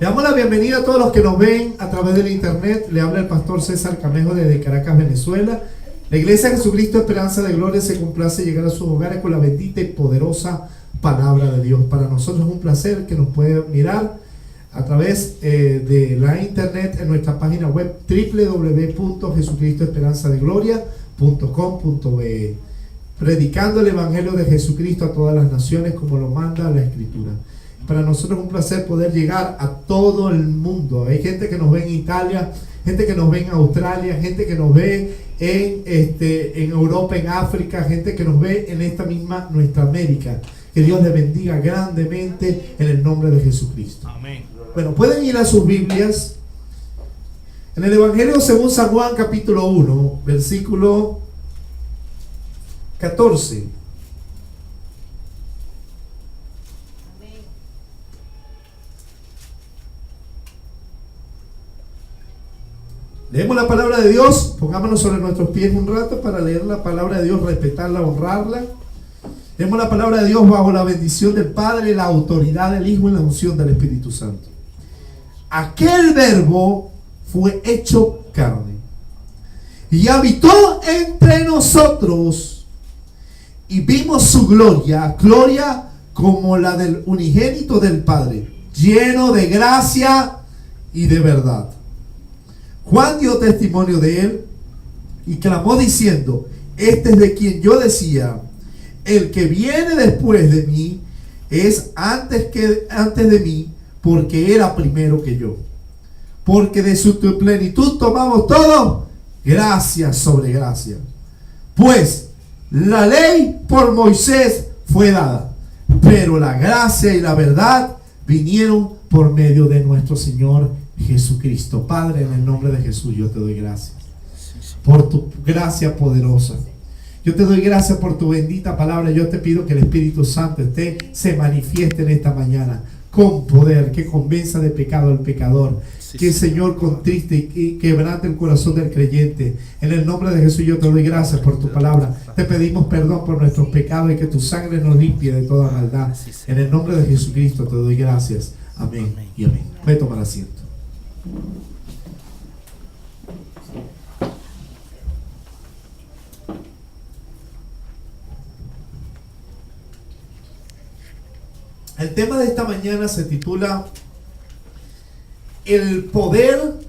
Le damos la bienvenida a todos los que nos ven a través del internet. Le habla el pastor César Camejo desde Caracas, Venezuela. La Iglesia Jesucristo Esperanza de Gloria se complace llegar a sus hogares con la bendita y poderosa palabra de Dios. Para nosotros es un placer que nos puedan mirar a través de la internet en nuestra página web www.jesucristoesperanzadegloria.com.be, predicando el Evangelio de Jesucristo a todas las naciones como lo manda la Escritura. Para nosotros es un placer poder llegar a todo el mundo. Hay gente que nos ve en Italia, gente que nos ve en Australia, gente que nos ve en Europa, en África, gente que nos ve en esta misma nuestra América. Que Dios les bendiga grandemente en el nombre de Jesucristo. Amén. Bueno, pueden ir a sus Biblias. En el Evangelio según San Juan, capítulo 1, versículo 14. Leemos la palabra de Dios. Pongámonos sobre nuestros pies un rato para leer la palabra de Dios, respetarla, honrarla. Leemos la palabra de Dios bajo la bendición del Padre, la autoridad del Hijo y la unción del Espíritu Santo. Aquel verbo fue hecho carne y habitó entre nosotros, y vimos su gloria, gloria como la del unigénito del Padre, lleno de gracia y de verdad. Juan dio testimonio de él y clamó diciendo: este es de quien yo decía, el que viene después de mí es antes de mí, porque era primero que yo. Porque de su plenitud tomamos todo, gracia sobre gracia. Pues la ley por Moisés fue dada, pero la gracia y la verdad vinieron por medio de nuestro Señor Jesucristo. Padre, en el nombre de Jesús yo te doy gracias por tu gracia poderosa. Yo te doy gracias por tu bendita palabra. Yo te pido que el Espíritu Santo se manifieste en esta mañana con poder, que convenza de pecado al pecador, que el Señor contriste y quebrante el corazón del creyente. En el nombre de Jesús yo te doy gracias por tu palabra. Te pedimos perdón por nuestros pecados y que tu sangre nos limpie de toda maldad. En el nombre de Jesucristo te doy gracias. Amén y amén. Puede tomar asiento. El tema de esta mañana se titula El poder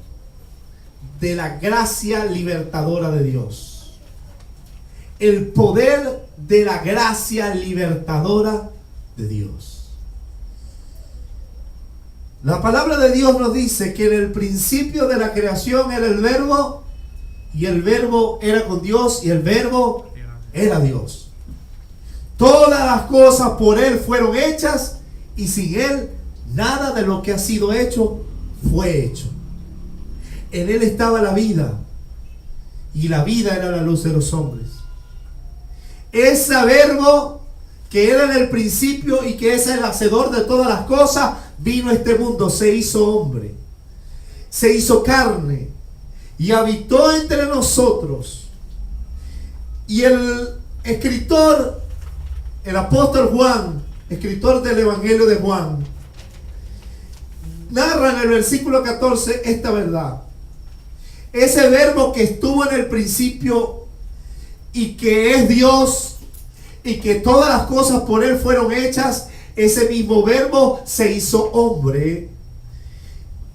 de la gracia libertadora de Dios. El poder de la gracia libertadora de Dios. La palabra de Dios nos dice que en el principio de la creación era el verbo, y el verbo era con Dios, y el verbo era Dios. Todas las cosas por Él fueron hechas, y sin Él nada de lo que ha sido hecho fue hecho. En Él estaba la vida, y la vida era la luz de los hombres. Ese verbo que era en el principio y que es el hacedor de todas las cosas, vino a este mundo, se hizo hombre, se hizo carne y habitó entre nosotros. Y el escritor, el apóstol Juan, escritor del Evangelio de Juan, narra en el versículo 14 esta verdad. Ese verbo que estuvo en el principio y que es Dios y que todas las cosas por Él fueron hechas, ese mismo verbo se hizo hombre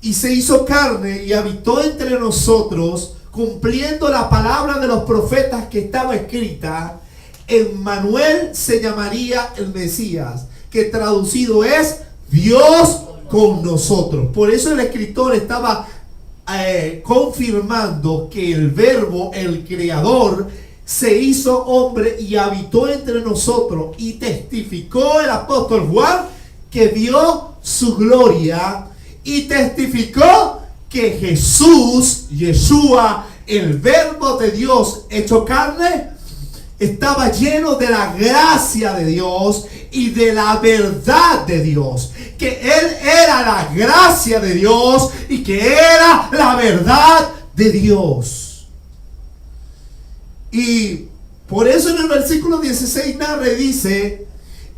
y se hizo carne y habitó entre nosotros, cumpliendo la palabra de los profetas que estaba escrita. Emmanuel se llamaría el Mesías, que traducido es Dios con nosotros. Por eso el escritor estaba confirmando que el verbo, el creador, se hizo hombre y habitó entre nosotros, y testificó el apóstol Juan que vio su gloria, y testificó que Jesús, Yeshua, el verbo de Dios hecho carne, estaba lleno de la gracia de Dios y de la verdad de Dios, que Él era la gracia de Dios y que era la verdad de Dios. Y por eso en el versículo 16 narra y dice: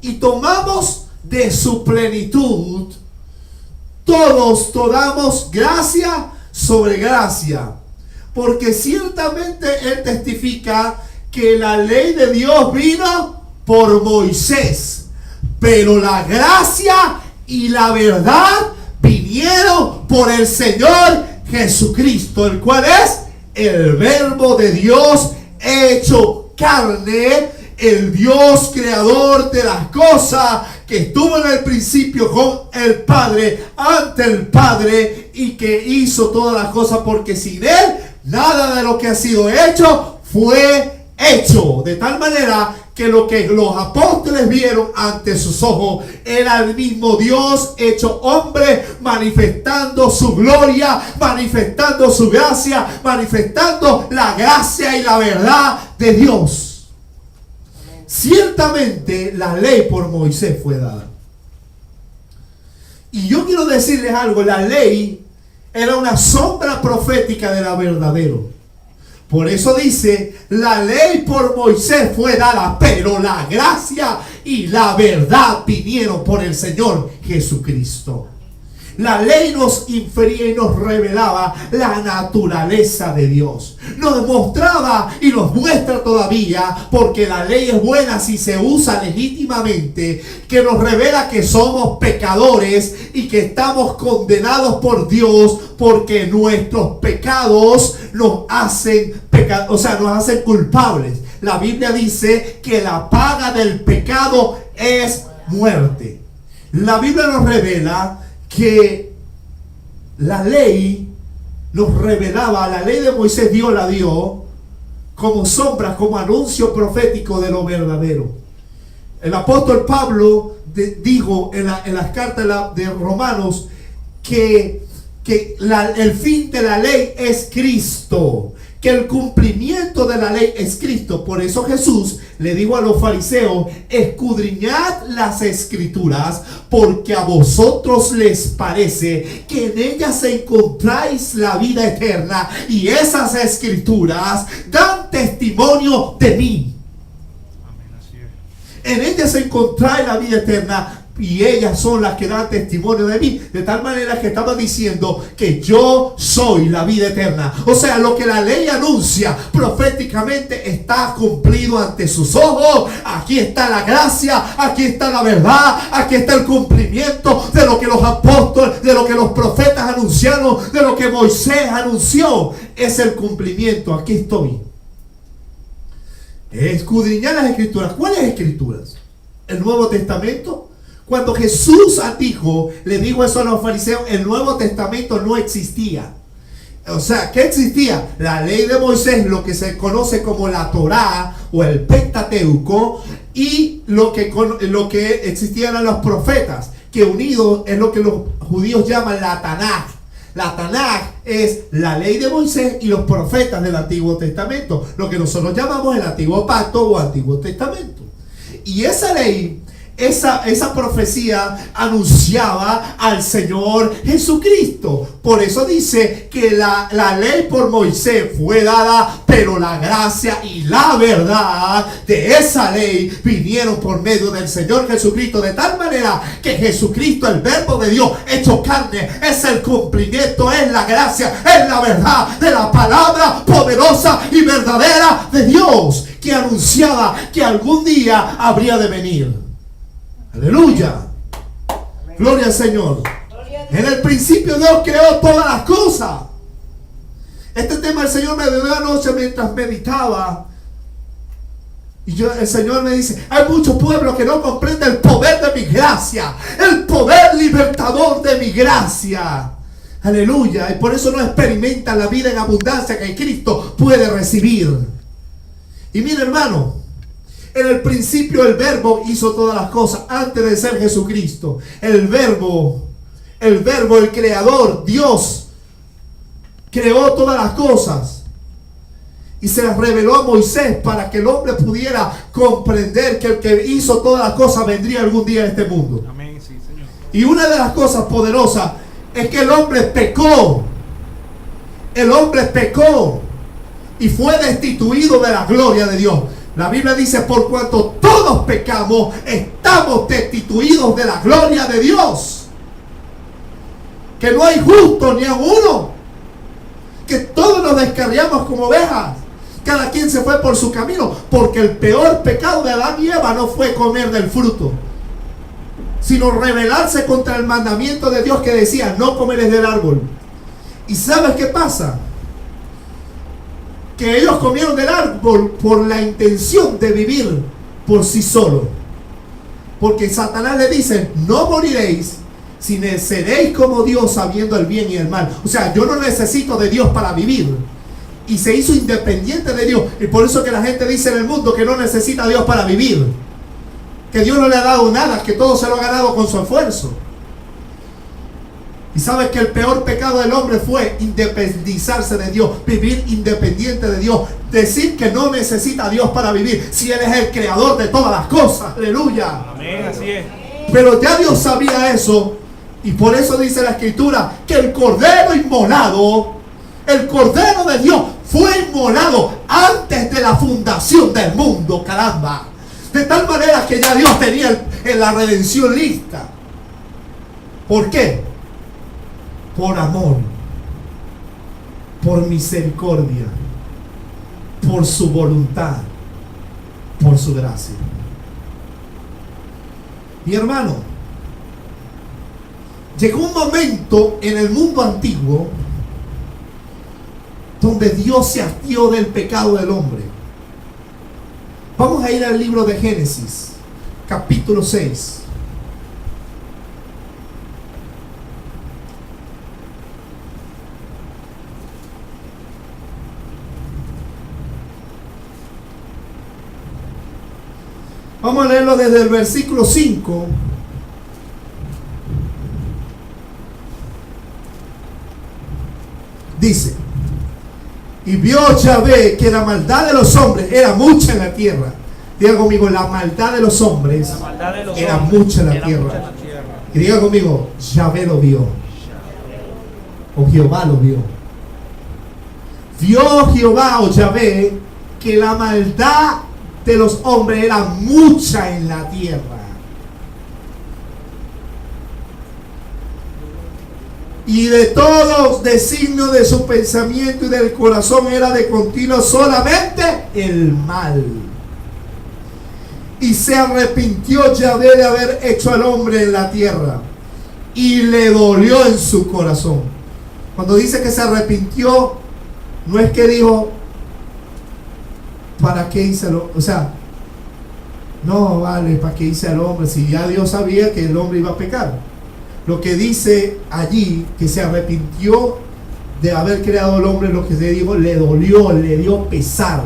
y tomamos de su plenitud todos damos gracia sobre gracia. Porque ciertamente Él testifica que la ley de Dios vino por Moisés, pero la gracia y la verdad vinieron por el Señor Jesucristo, el cual es el Verbo de Dios hecho carne, el Dios creador de las cosas, que estuvo en el principio con el Padre, ante el Padre, y que hizo todas las cosas, porque sin Él nada de lo que ha sido hecho fue hecho. De tal manera que lo que los apóstoles vieron ante sus ojos era el mismo Dios hecho hombre, manifestando su gloria, manifestando su gracia, manifestando la gracia y la verdad de Dios. Ciertamente la ley por Moisés fue dada. Y yo quiero decirles algo, la ley era una sombra profética de la verdadero. Por eso dice, la ley por Moisés fue dada, pero la gracia y la verdad vinieron por el Señor Jesucristo. La ley nos infería y nos revelaba la naturaleza de Dios. Nos mostraba y nos muestra todavía, porque la ley es buena si se usa legítimamente, que nos revela que somos pecadores y que estamos condenados por Dios, porque nuestros pecados nos hacen nos hacen culpables. La Biblia dice que la paga del pecado es muerte. La Biblia nos revela que la ley nos revelaba, la ley de Moisés Dios la dio como sombra, como anuncio profético de lo verdadero. El apóstol Pablo dijo en las cartas de Romanos que el fin de la ley es Cristo, que el cumplimiento de la ley es Cristo. Por eso Jesús le dijo a los fariseos: escudriñad las escrituras, porque a vosotros les parece que en ellas encontráis la vida eterna, y esas escrituras dan testimonio de mí. En ellas encontráis la vida eterna, y ellas son las que dan testimonio de mí. De tal manera que estaba diciendo que yo soy la vida eterna. O sea, lo que la ley anuncia proféticamente está cumplido ante sus ojos. Aquí está la gracia, aquí está la verdad, aquí está el cumplimiento de lo que los apóstoles, de lo que los profetas anunciaron, de lo que Moisés anunció. Es el cumplimiento. Aquí estoy. Escudriñar las escrituras. ¿Cuáles escrituras? El Nuevo Testamento. Cuando Jesús le dijo eso a los fariseos, el Nuevo Testamento no existía. O sea, ¿qué existía? La ley de Moisés, lo que se conoce como la Torá o el Pentateuco, y lo que existían eran los profetas, que unidos es lo que los judíos llaman la Tanaj. La Tanaj es la ley de Moisés y los profetas del Antiguo Testamento, lo que nosotros llamamos el Antiguo Pacto o Antiguo Testamento. Y esa ley, esa profecía anunciaba al Señor Jesucristo. Por eso dice que la ley por Moisés fue dada, pero la gracia y la verdad de esa ley vinieron por medio del Señor Jesucristo. De tal manera que Jesucristo, el Verbo de Dios hecho carne, es el cumplimiento, es la gracia, es la verdad de la palabra poderosa y verdadera de Dios, que anunciaba que algún día habría de venir. Aleluya. Amén. Gloria al Señor. En el principio Dios creó todas las cosas. Este tema el Señor me dio anoche mientras meditaba. Y el Señor me dice: hay muchos pueblos que no comprenden el poder de mi gracia, el poder libertador de mi gracia. Aleluya. Y por eso no experimentan la vida en abundancia que Cristo puede recibir. Y mira, hermano, en el principio el Verbo hizo todas las cosas. Antes de ser Jesucristo, el Verbo, el Creador, Dios, creó todas las cosas y se las reveló a Moisés para que el hombre pudiera comprender que el que hizo todas las cosas vendría algún día a este mundo. Amén, sí, Señor. Y una de las cosas poderosas es que el hombre pecó. El hombre pecó y fue destituido de la gloria de Dios. La Biblia dice: por cuanto todos pecamos, estamos destituidos de la gloria de Dios. que no hay justo ni a uno, que todos nos descarriamos como ovejas, cada quien se fue por su camino, porque el peor pecado de Adán y Eva no fue comer del fruto, sino rebelarse contra el mandamiento de Dios que decía, no comeres del árbol. ¿Y sabes qué pasa? Que ellos comieron del árbol por la intención de vivir por sí solos. Porque Satanás le dice, no moriréis, sino seréis como Dios sabiendo el bien y el mal. O sea, yo no necesito de Dios para vivir. Y se hizo independiente de Dios. Y por eso que la gente dice en el mundo que no necesita a Dios para vivir. Que Dios no le ha dado nada, que todo se lo ha ganado con su esfuerzo. Y sabes que el peor pecado del hombre fue independizarse de Dios, vivir independiente de Dios, decir que no necesita a Dios para vivir, si Él es el creador de todas las cosas. Aleluya. Amén, así es. Pero ya Dios sabía eso, y por eso dice la Escritura que el Cordero inmolado, el Cordero de Dios fue inmolado antes de la fundación del mundo, caramba. De tal manera que ya Dios tenía la redención lista. ¿Por qué? Por amor, por misericordia, por su voluntad, por su gracia. Mi hermano, llegó un momento en el mundo antiguo donde Dios se hastió del pecado del hombre. Vamos a ir al libro de Génesis, capítulo 6. Vamos a leerlo desde el versículo 5. Dice: y vio Yahvé que la maldad de los hombres era mucha en la tierra. Diga conmigo, la maldad de los hombres era mucha en la tierra. Y diga conmigo, Yahvé lo vio. O Jehová lo vio. Vio Jehová o Yahvé que la maldad de los hombres era mucha en la tierra. Y de todos designios de su pensamiento y del corazón era de continuo solamente el mal. Y se arrepintió Yahvé de haber hecho al hombre en la tierra, y le dolió en su corazón. Cuando dice que se arrepintió, no es que dijo, ¿para qué hice lo? O sea, no vale, ¿para qué hice al hombre? Si ya Dios sabía que el hombre iba a pecar. Lo que dice allí, que se arrepintió de haber creado al hombre, lo que se dijo, le dolió, le dio pesar.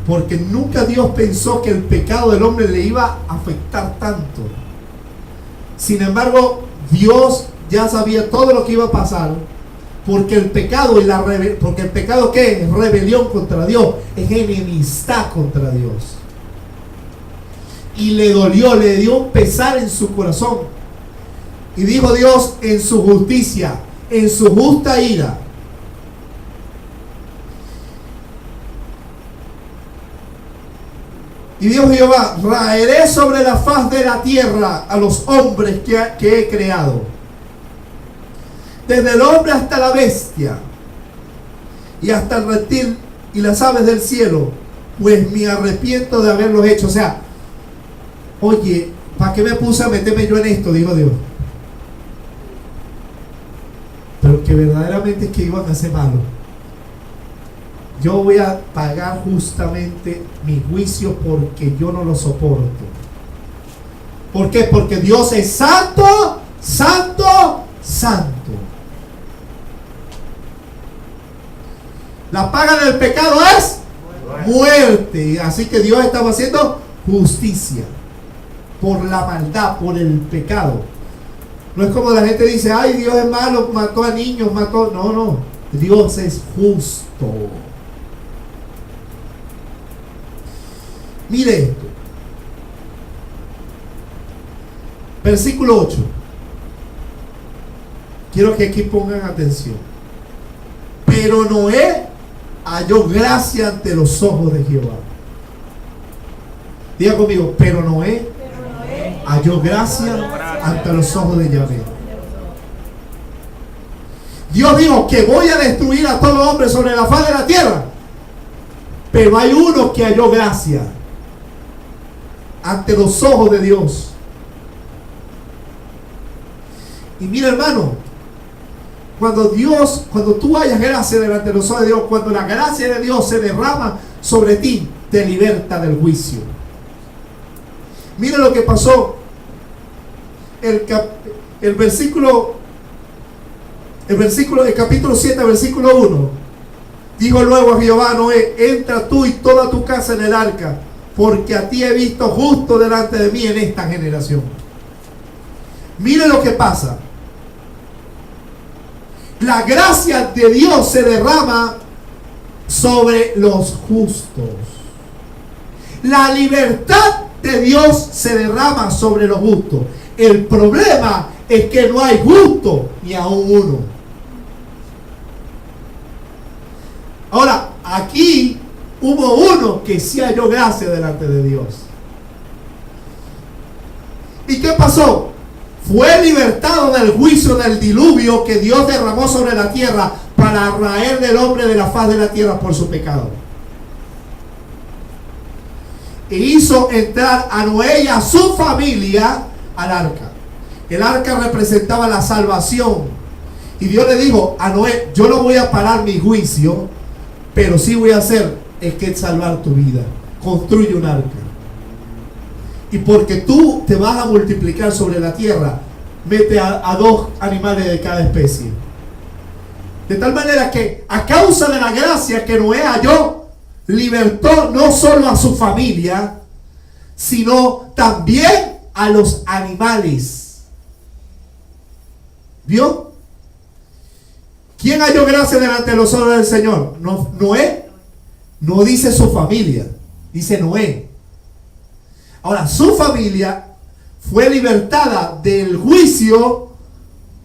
Porque nunca Dios pensó que el pecado del hombre le iba a afectar tanto. Sin embargo, Dios ya sabía todo lo que iba a pasar. Porque el pecado y porque el pecado, ¿qué es? Rebelión contra Dios, es enemistad contra Dios. Y le dolió, le dio un pesar en su corazón. Y dijo Dios en su justicia, en su justa ira: y dijo Jehová, raeré sobre la faz de la tierra a los hombres que he creado, desde el hombre hasta la bestia, y hasta el reptil y las aves del cielo, pues me arrepiento de haberlos hecho. O sea, oye, ¿para qué me puse a meterme yo en esto? Dijo Dios. Pero que verdaderamente es que iban a hacer malo. Yo voy a pagar justamente mi juicio porque yo no lo soporto. ¿Por qué? Porque Dios es santo, santo, santo. La paga del pecado es muerte. Así que Dios estaba haciendo justicia por la maldad, por el pecado. No es como la gente dice, ay, Dios es malo, mató a niños, mató. No, no. Dios es justo. Mire esto. Versículo 8. Quiero que aquí pongan atención. Pero Noé halló gracia ante los ojos de Jehová. Diga conmigo, pero Noé halló gracia ante los ojos de Yahvé. Dios dijo que voy a destruir a todo hombre sobre la faz de la tierra. Pero hay uno que halló gracia ante los ojos de Dios. Y mira, hermano, cuando tú hayas gracia delante de los ojos de Dios, cuando la gracia de Dios se derrama sobre ti, te liberta del juicio. Mira lo que pasó. El capítulo 7, versículo 1. Dijo luego a Jehová a Noé: entra tú y toda tu casa en el arca, porque a ti he visto justo delante de mí en esta generación. Mire lo que pasa. La gracia de Dios se derrama sobre los justos. La libertad de Dios se derrama sobre los justos. El problema es que no hay justo ni aún uno. Ahora, aquí hubo uno que sí halló gracia delante de Dios. ¿Y qué pasó? Fue libertado del juicio del diluvio que Dios derramó sobre la tierra para raer del hombre de la faz de la tierra por su pecado. E hizo entrar a Noé y a su familia al arca. El arca representaba la salvación. Y Dios le dijo a Noé: yo no voy a parar mi juicio, pero sí voy a hacer es que salvar tu vida. Construye un arca. Y porque tú te vas a multiplicar sobre la tierra, mete a 2 animales de cada especie. De tal manera que a causa de la gracia que Noé halló, libertó no solo a su familia, sino también a los animales. ¿Vio? ¿Quién halló gracia delante de los ojos del Señor? Noé. No dice su familia, dice Noé. Ahora, su familia fue libertada del juicio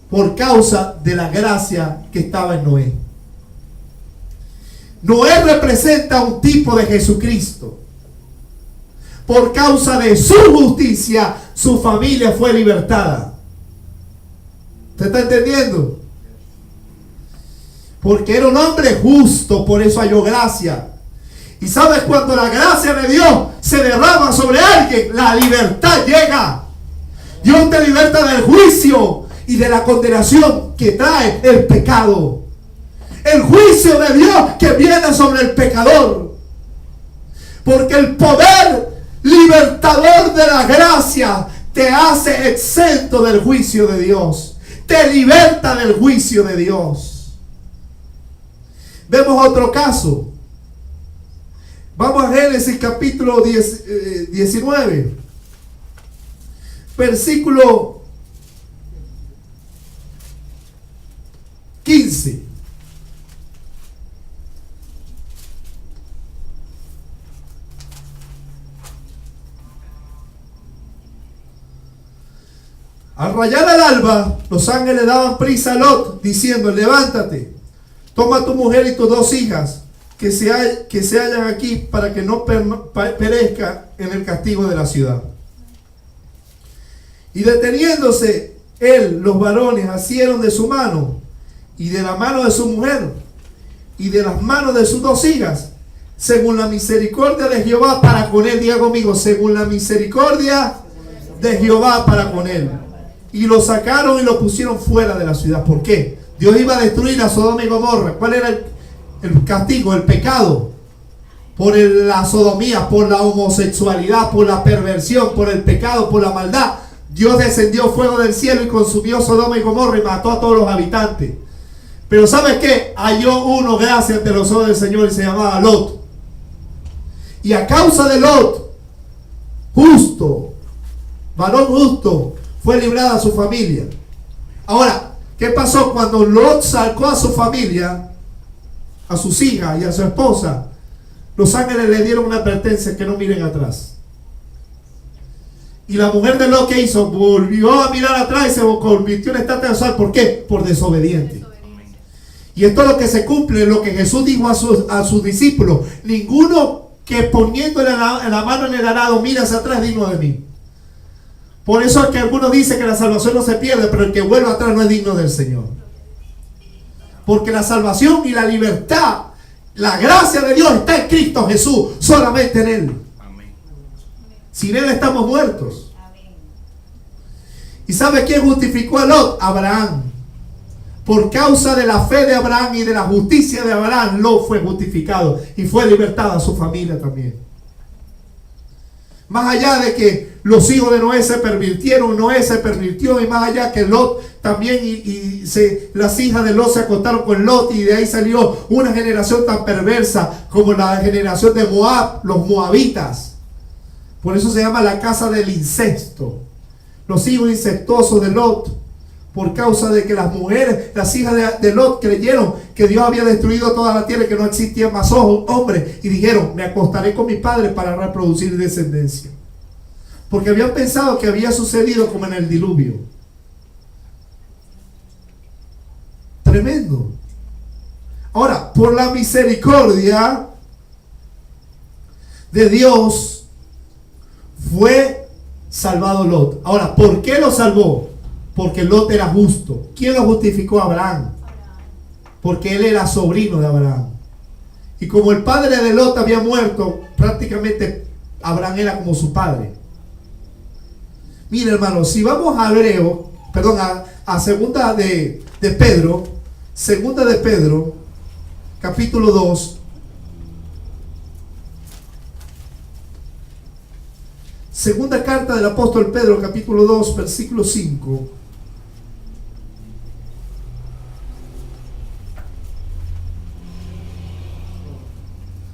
por causa de la gracia que estaba en Noé. Noé representa un tipo de Jesucristo. Por causa de su justicia, su familia fue libertada. ¿Usted está entendiendo? Porque era un hombre justo, por eso halló gracia. Y sabes, cuando la gracia de Dios se derrama sobre alguien, la libertad llega. Dios te liberta del juicio y de la condenación que trae el pecado. El juicio de Dios que viene sobre el pecador. Porque el poder libertador de la gracia te hace exento del juicio de Dios. Te liberta del juicio de Dios. Vemos otro caso. Vamos a Génesis capítulo 19. Versículo 15. Al rayar el alba, los ángeles daban prisa a Lot, diciendo: levántate, toma tu mujer y tus 2 hijas, que se hallan aquí, para que no perezca en el castigo de la ciudad. Y deteniéndose él, los varones asieron de su mano, y de la mano de su mujer, y de las manos de sus 2 hijas, según la misericordia de Jehová para con él. Diga conmigo: según la misericordia de Jehová para con él. Y lo sacaron y lo pusieron fuera de la ciudad. ¿Por qué? Dios iba a destruir a Sodoma y Gomorra. ¿Cuál era el castigo? El pecado. Por la sodomía, por la homosexualidad, por la perversión, por el pecado, por la maldad. Dios descendió fuego del cielo y consumió Sodoma y Gomorra y mató a todos los habitantes. Pero ¿sabes qué? Halló uno gracia ante los ojos del Señor y se llamaba Lot. Y a causa de Lot, justo, varón justo, fue librada a su familia. Ahora, ¿qué pasó cuando Lot sacó a su familia, a sus hijas y a su esposa? Los ángeles le dieron una advertencia: que no miren atrás. Y la mujer de Lot, ¿qué hizo? Volvió a mirar atrás y se convirtió en estatua de sal. ¿Por qué? Por desobediente. Y esto es lo que se cumple, lo que Jesús dijo a sus discípulos: ninguno que poniéndole la mano en el arado mira hacia atrás digno de mí. Por eso es que algunos dicen que la salvación no se pierde, pero el que vuelve atrás no es digno del Señor. Porque la salvación y la libertad, la gracia de Dios está en Cristo Jesús, solamente en Él. Amén. Sin Él estamos muertos. Amén. ¿Y sabe quién justificó a Lot? Abraham. Por causa de la fe de Abraham y de la justicia de Abraham, Lot fue justificado y fue libertada a su familia también. Más allá de que los hijos de Noé se pervirtieron, Noé se pervirtió, y más allá que Lot también, las hijas de Lot se acostaron con Lot, y de ahí salió una generación tan perversa como la generación de Moab, los moabitas. Por eso se llama la casa del incesto. Los hijos incestuosos de Lot. Por causa de que las mujeres, las hijas de Lot, creyeron que Dios había destruido toda la tierra y que no existían más hombres. Y dijeron, me acostaré con mi padre para reproducir descendencia. Porque habían pensado que había sucedido como en el diluvio. Tremendo. Ahora, por la misericordia de Dios, fue salvado Lot. Ahora, ¿por qué lo salvó? Porque Lot era justo. ¿Quién lo justificó? Abraham. Porque él era sobrino de Abraham. Y como el padre de Lot había muerto, prácticamente Abraham era como su padre. Mira, hermano, si vamos a Hebreo, perdón, a segunda de Pedro, segunda de Pedro, capítulo 2. Segunda carta del apóstol Pedro, capítulo 2, versículo 5.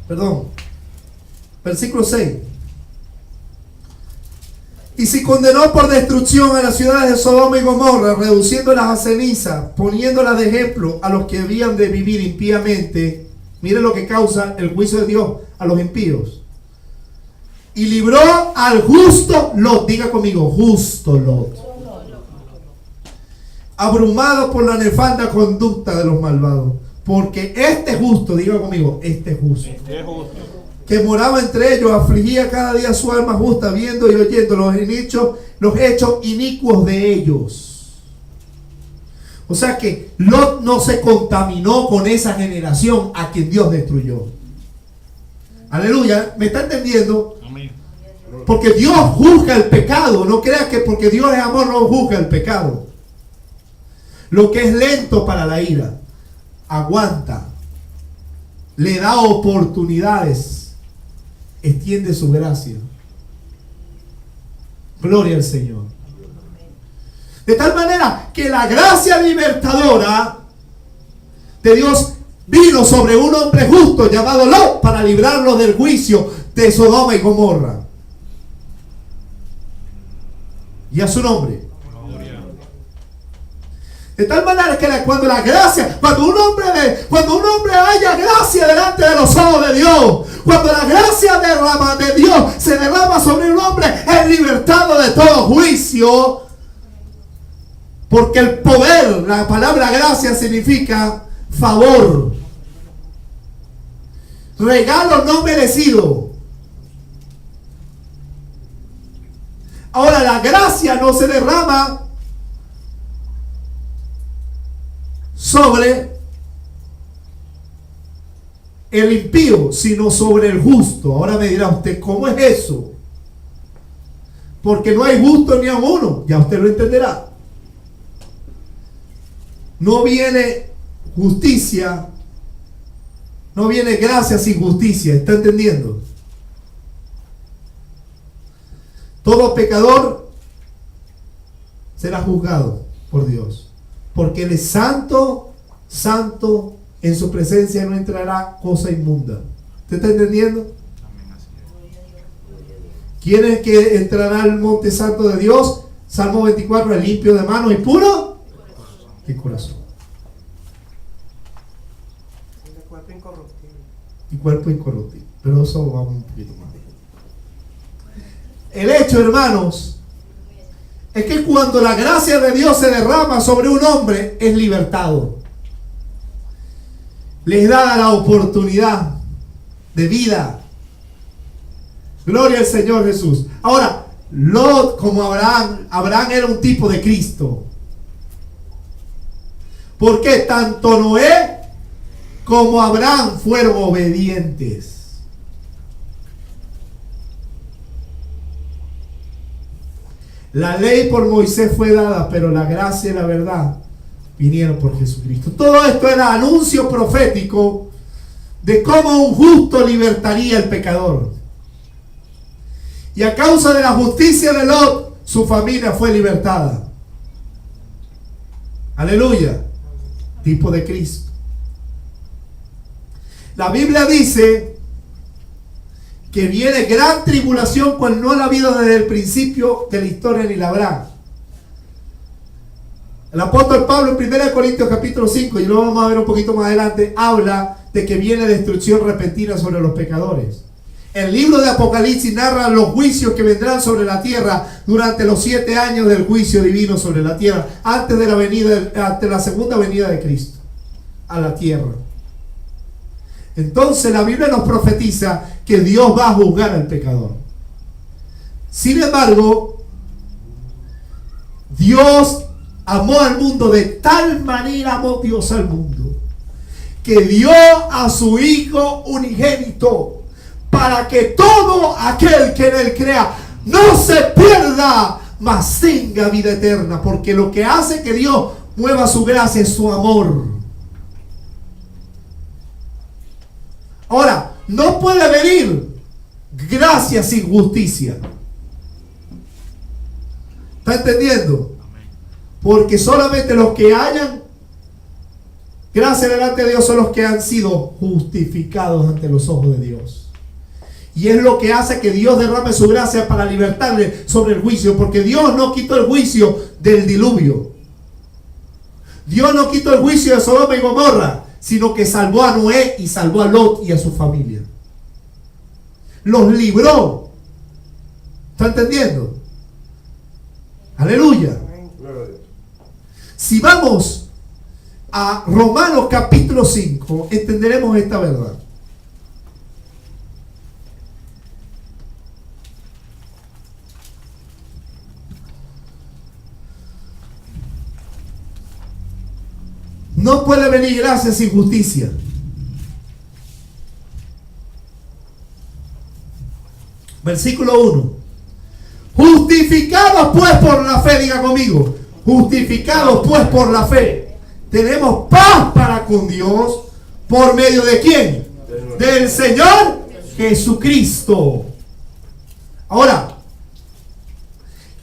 Perdón, versículo 6. Y si condenó por destrucción a las ciudades de Sodoma y Gomorra, reduciéndolas a ceniza, poniéndolas de ejemplo a los que habían de vivir impíamente, mire lo que causa el juicio de Dios a los impíos. Y libró al justo Lot, diga conmigo, justo Lot, abrumado por la nefanda conducta de los malvados. Porque este justo, diga conmigo, este justo, que moraba entre ellos, afligía cada día su alma justa, viendo y oyendo los hechos inicuos de ellos. O sea que Lot no se contaminó con esa generación a quien Dios destruyó. Aleluya, ¿me está entendiendo? Amén. Porque Dios juzga el pecado. No creas que porque Dios es amor no juzga el pecado. Lo que es lento para la ira, aguanta, le da oportunidades, extiende su gracia. Gloria al Señor. De tal manera que la gracia libertadora de Dios vino sobre un hombre justo llamado Lot para librarlo del juicio de Sodoma y Gomorra. Y a su nombre. De tal manera que cuando la gracia, cuando un hombre haya gracia delante de los ojos de Dios, cuando la gracia de Dios se derrama sobre un hombre, es libertado de todo juicio. Porque el poder, la palabra gracia significa favor, regalo no merecido. Ahora, la gracia no se derrama sobre el impío, sino sobre el justo. Ahora me dirá usted, ¿cómo es eso? Porque no hay justo ni a uno, ya usted lo entenderá. No viene justicia, no viene gracia sin justicia, ¿está entendiendo? Todo pecador será juzgado por Dios, porque Él es santo, santo, en su presencia no entrará cosa inmunda. ¿Usted está entendiendo? ¿Quién es que entrará al monte santo de Dios? Salmo 24, el limpio de manos y puro y corazón. Y cuerpo incorruptible. Pero eso vamos un poquito más. El hecho, hermanos, es que cuando la gracia de Dios se derrama sobre un hombre, es libertado. Les da la oportunidad de vida. Gloria al Señor Jesús. Ahora, Lot, como Abraham era un tipo de Cristo. Porque tanto Noé como Abraham fueron obedientes. La ley por Moisés fue dada, pero la gracia y la verdad vinieron por Jesucristo. Todo esto era anuncio profético de cómo un justo libertaría al pecador. Y a causa de la justicia de Lot, su familia fue libertada. Aleluya. Tipo de Cristo. La Biblia dice que viene gran tribulación cual no la ha habido desde el principio de la historia ni la habrá. El apóstol Pablo en 1 Corintios capítulo 5, y lo vamos a ver un poquito más adelante, habla de que viene destrucción repentina sobre los pecadores. El libro de Apocalipsis narra los juicios que vendrán sobre la tierra durante los 7 años del juicio divino sobre la tierra, antes de la segunda venida de Cristo a la tierra. Entonces la Biblia nos profetiza que Dios va a juzgar al pecador. Sin embargo, Dios amó al mundo de tal manera, amó Dios al mundo, que dio a su Hijo unigénito, para que todo aquel que en él crea no se pierda, mas tenga vida eterna. Porque lo que hace que Dios mueva su gracia es su amor. Ahora, no puede venir gracia sin justicia. ¿Está entendiendo? Porque solamente los que hayan gracia delante de Dios son los que han sido justificados ante los ojos de Dios. Y es lo que hace que Dios derrame su gracia para libertarle sobre el juicio. Porque Dios no quitó el juicio del diluvio. Dios no quitó el juicio de Sodoma y Gomorra, sino que salvó a Noé y salvó a Lot y a su familia. Los libró. ¿Está entendiendo? Aleluya. Si vamos a Romanos capítulo 5, entenderemos esta verdad. No puede venir gracia sin justicia. Versículo 1. Justificados pues por la fe, diga conmigo. Justificados pues por la fe, tenemos paz para con Dios. ¿Por medio de quién? Del Señor Jesucristo. Ahora,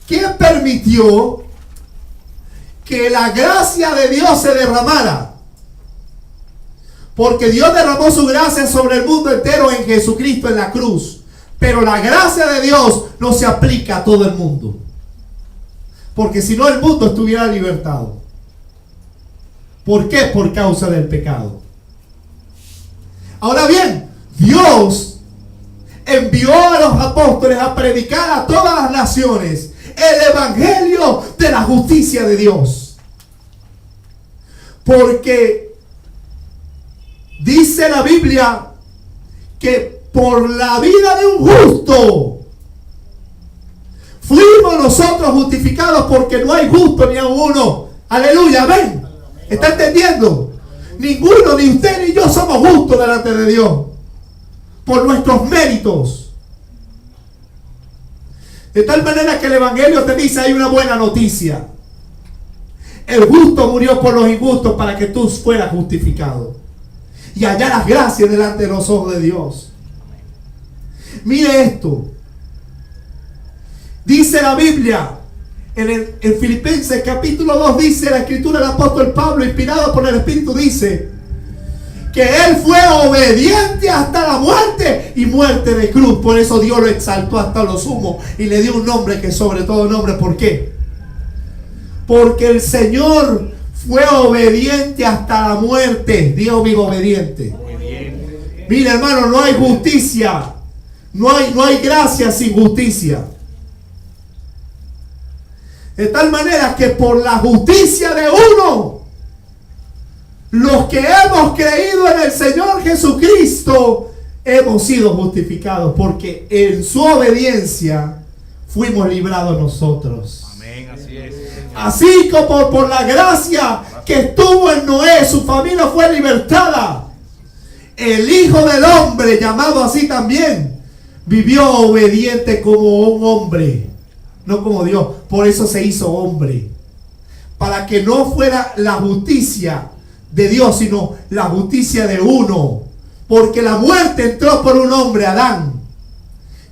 ¿quién permitió que la gracia de Dios se derramara? Porque Dios derramó su gracia sobre el mundo entero en Jesucristo en la cruz. Pero la gracia de Dios no se aplica a todo el mundo. Porque si no, el mundo estuviera libertado. ¿Por qué? Por causa del pecado. Ahora bien, Dios envió a los apóstoles a predicar a todas las naciones el evangelio de la justicia de Dios. Porque dice la Biblia que por la vida de un justo fuimos nosotros justificados, porque no hay justo ni a uno. Aleluya, amén. ¿Está entendiendo? Ninguno, ni usted ni yo somos justos delante de Dios por nuestros méritos. De tal manera que el evangelio te dice: hay una buena noticia. El justo murió por los injustos para que tú fueras justificado y hallaras gracia delante de los ojos de Dios. Mire esto. Dice la Biblia en Filipenses capítulo 2, dice la escritura del apóstol Pablo, inspirado por el Espíritu, dice que él fue obediente hasta la muerte, y muerte de cruz. Por eso Dios lo exaltó hasta lo sumo y le dio un nombre que sobre todo nombre. ¿Por qué? Porque el Señor fue obediente hasta la muerte. Dios mío, obediente. Mira, hermano, no hay justicia. No hay gracia sin justicia. De tal manera que por la justicia de uno, los que hemos creído en el Señor Jesucristo, hemos sido justificados, porque en su obediencia fuimos librados nosotros. Amén, así es. Así como por la gracia que estuvo en Noé, su familia fue libertada. El Hijo del Hombre, llamado así también, vivió obediente como un hombre, no como Dios. Por eso se hizo hombre, para que no fuera la justicia de Dios, sino la justicia de uno. Porque la muerte entró por un hombre, Adán.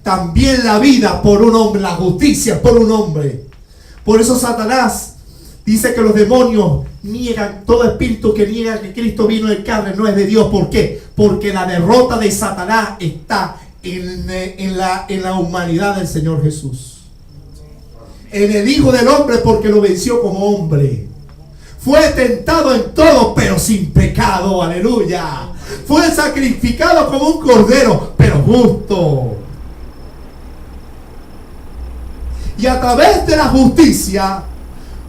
También la vida por un hombre, la justicia por un hombre. Por eso Satanás dice que los demonios niegan, todo espíritu que niega que Cristo vino en carne no es de Dios. ¿Por qué? Porque la derrota de Satanás está en la humanidad del Señor Jesús. En el Hijo del Hombre, porque lo venció como hombre. Fue tentado en todo, pero sin pecado. Aleluya. Fue sacrificado como un cordero, pero justo. Y a través de la justicia,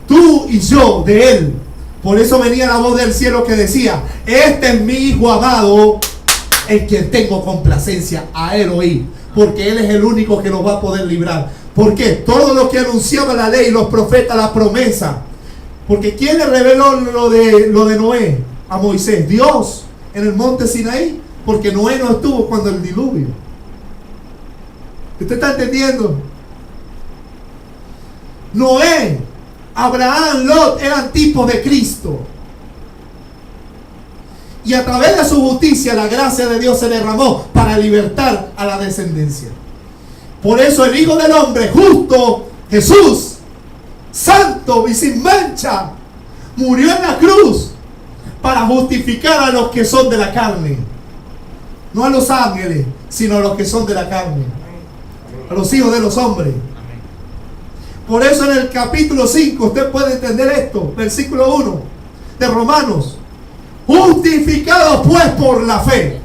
tú y yo de Él. Por eso venía la voz del cielo que decía: este es mi Hijo amado, en quien tengo complacencia. A Él oí, porque Él es el único que nos va a poder librar. ¿Por qué? Todo lo que anunciaba la ley, los profetas, la promesa. Porque ¿quién le reveló lo de Noé a Moisés? Dios, en el monte Sinaí. Porque Noé no estuvo cuando el diluvio. ¿Usted está entendiendo? Noé, Abraham, Lot eran tipos de Cristo. Y a través de su justicia la gracia de Dios se derramó para libertar a la descendencia. Por eso el Hijo del Hombre, justo, Jesús, santo y sin mancha, murió en la cruz para justificar a los que son de la carne. No a los ángeles, sino a los que son de la carne. A los hijos de los hombres. Por eso en el capítulo 5 usted puede entender esto, versículo 1 de Romanos: justificados pues por la fe,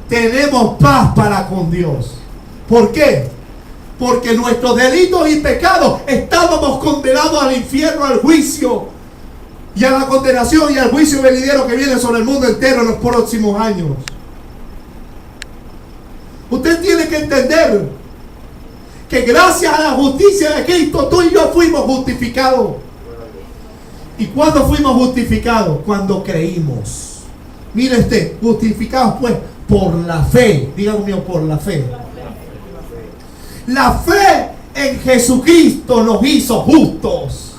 tenemos paz para con Dios. ¿Por qué? Porque nuestros delitos y pecados estábamos condenados al infierno, al juicio y a la condenación y al juicio venidero que viene sobre el mundo entero en los próximos años. Usted tiene que entender que gracias a la justicia de Cristo, tú y yo fuimos justificados. ¿Y cuándo fuimos justificados? Cuando creímos. Mire usted, justificados pues por la fe. Diga conmigo, por la fe. La fe en Jesucristo nos hizo justos.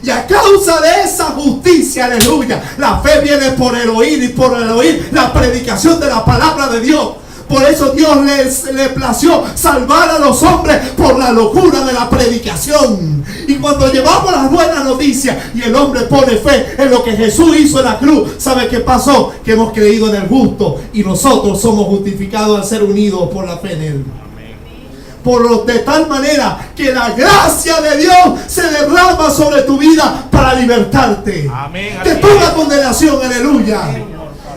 Y a causa de esa justicia, aleluya, la fe viene por el oír, y por el oír la predicación de la palabra de Dios. Por eso Dios le plació salvar a los hombres por la locura de la predicación. Y cuando llevamos las buenas noticias y el hombre pone fe en lo que Jesús hizo en la cruz, ¿sabe qué pasó? Que hemos creído en el justo y nosotros somos justificados al ser unidos por la fe en Él. De tal manera que la gracia de Dios se derrama sobre tu vida para libertarte. Amén, de toda condenación, aleluya.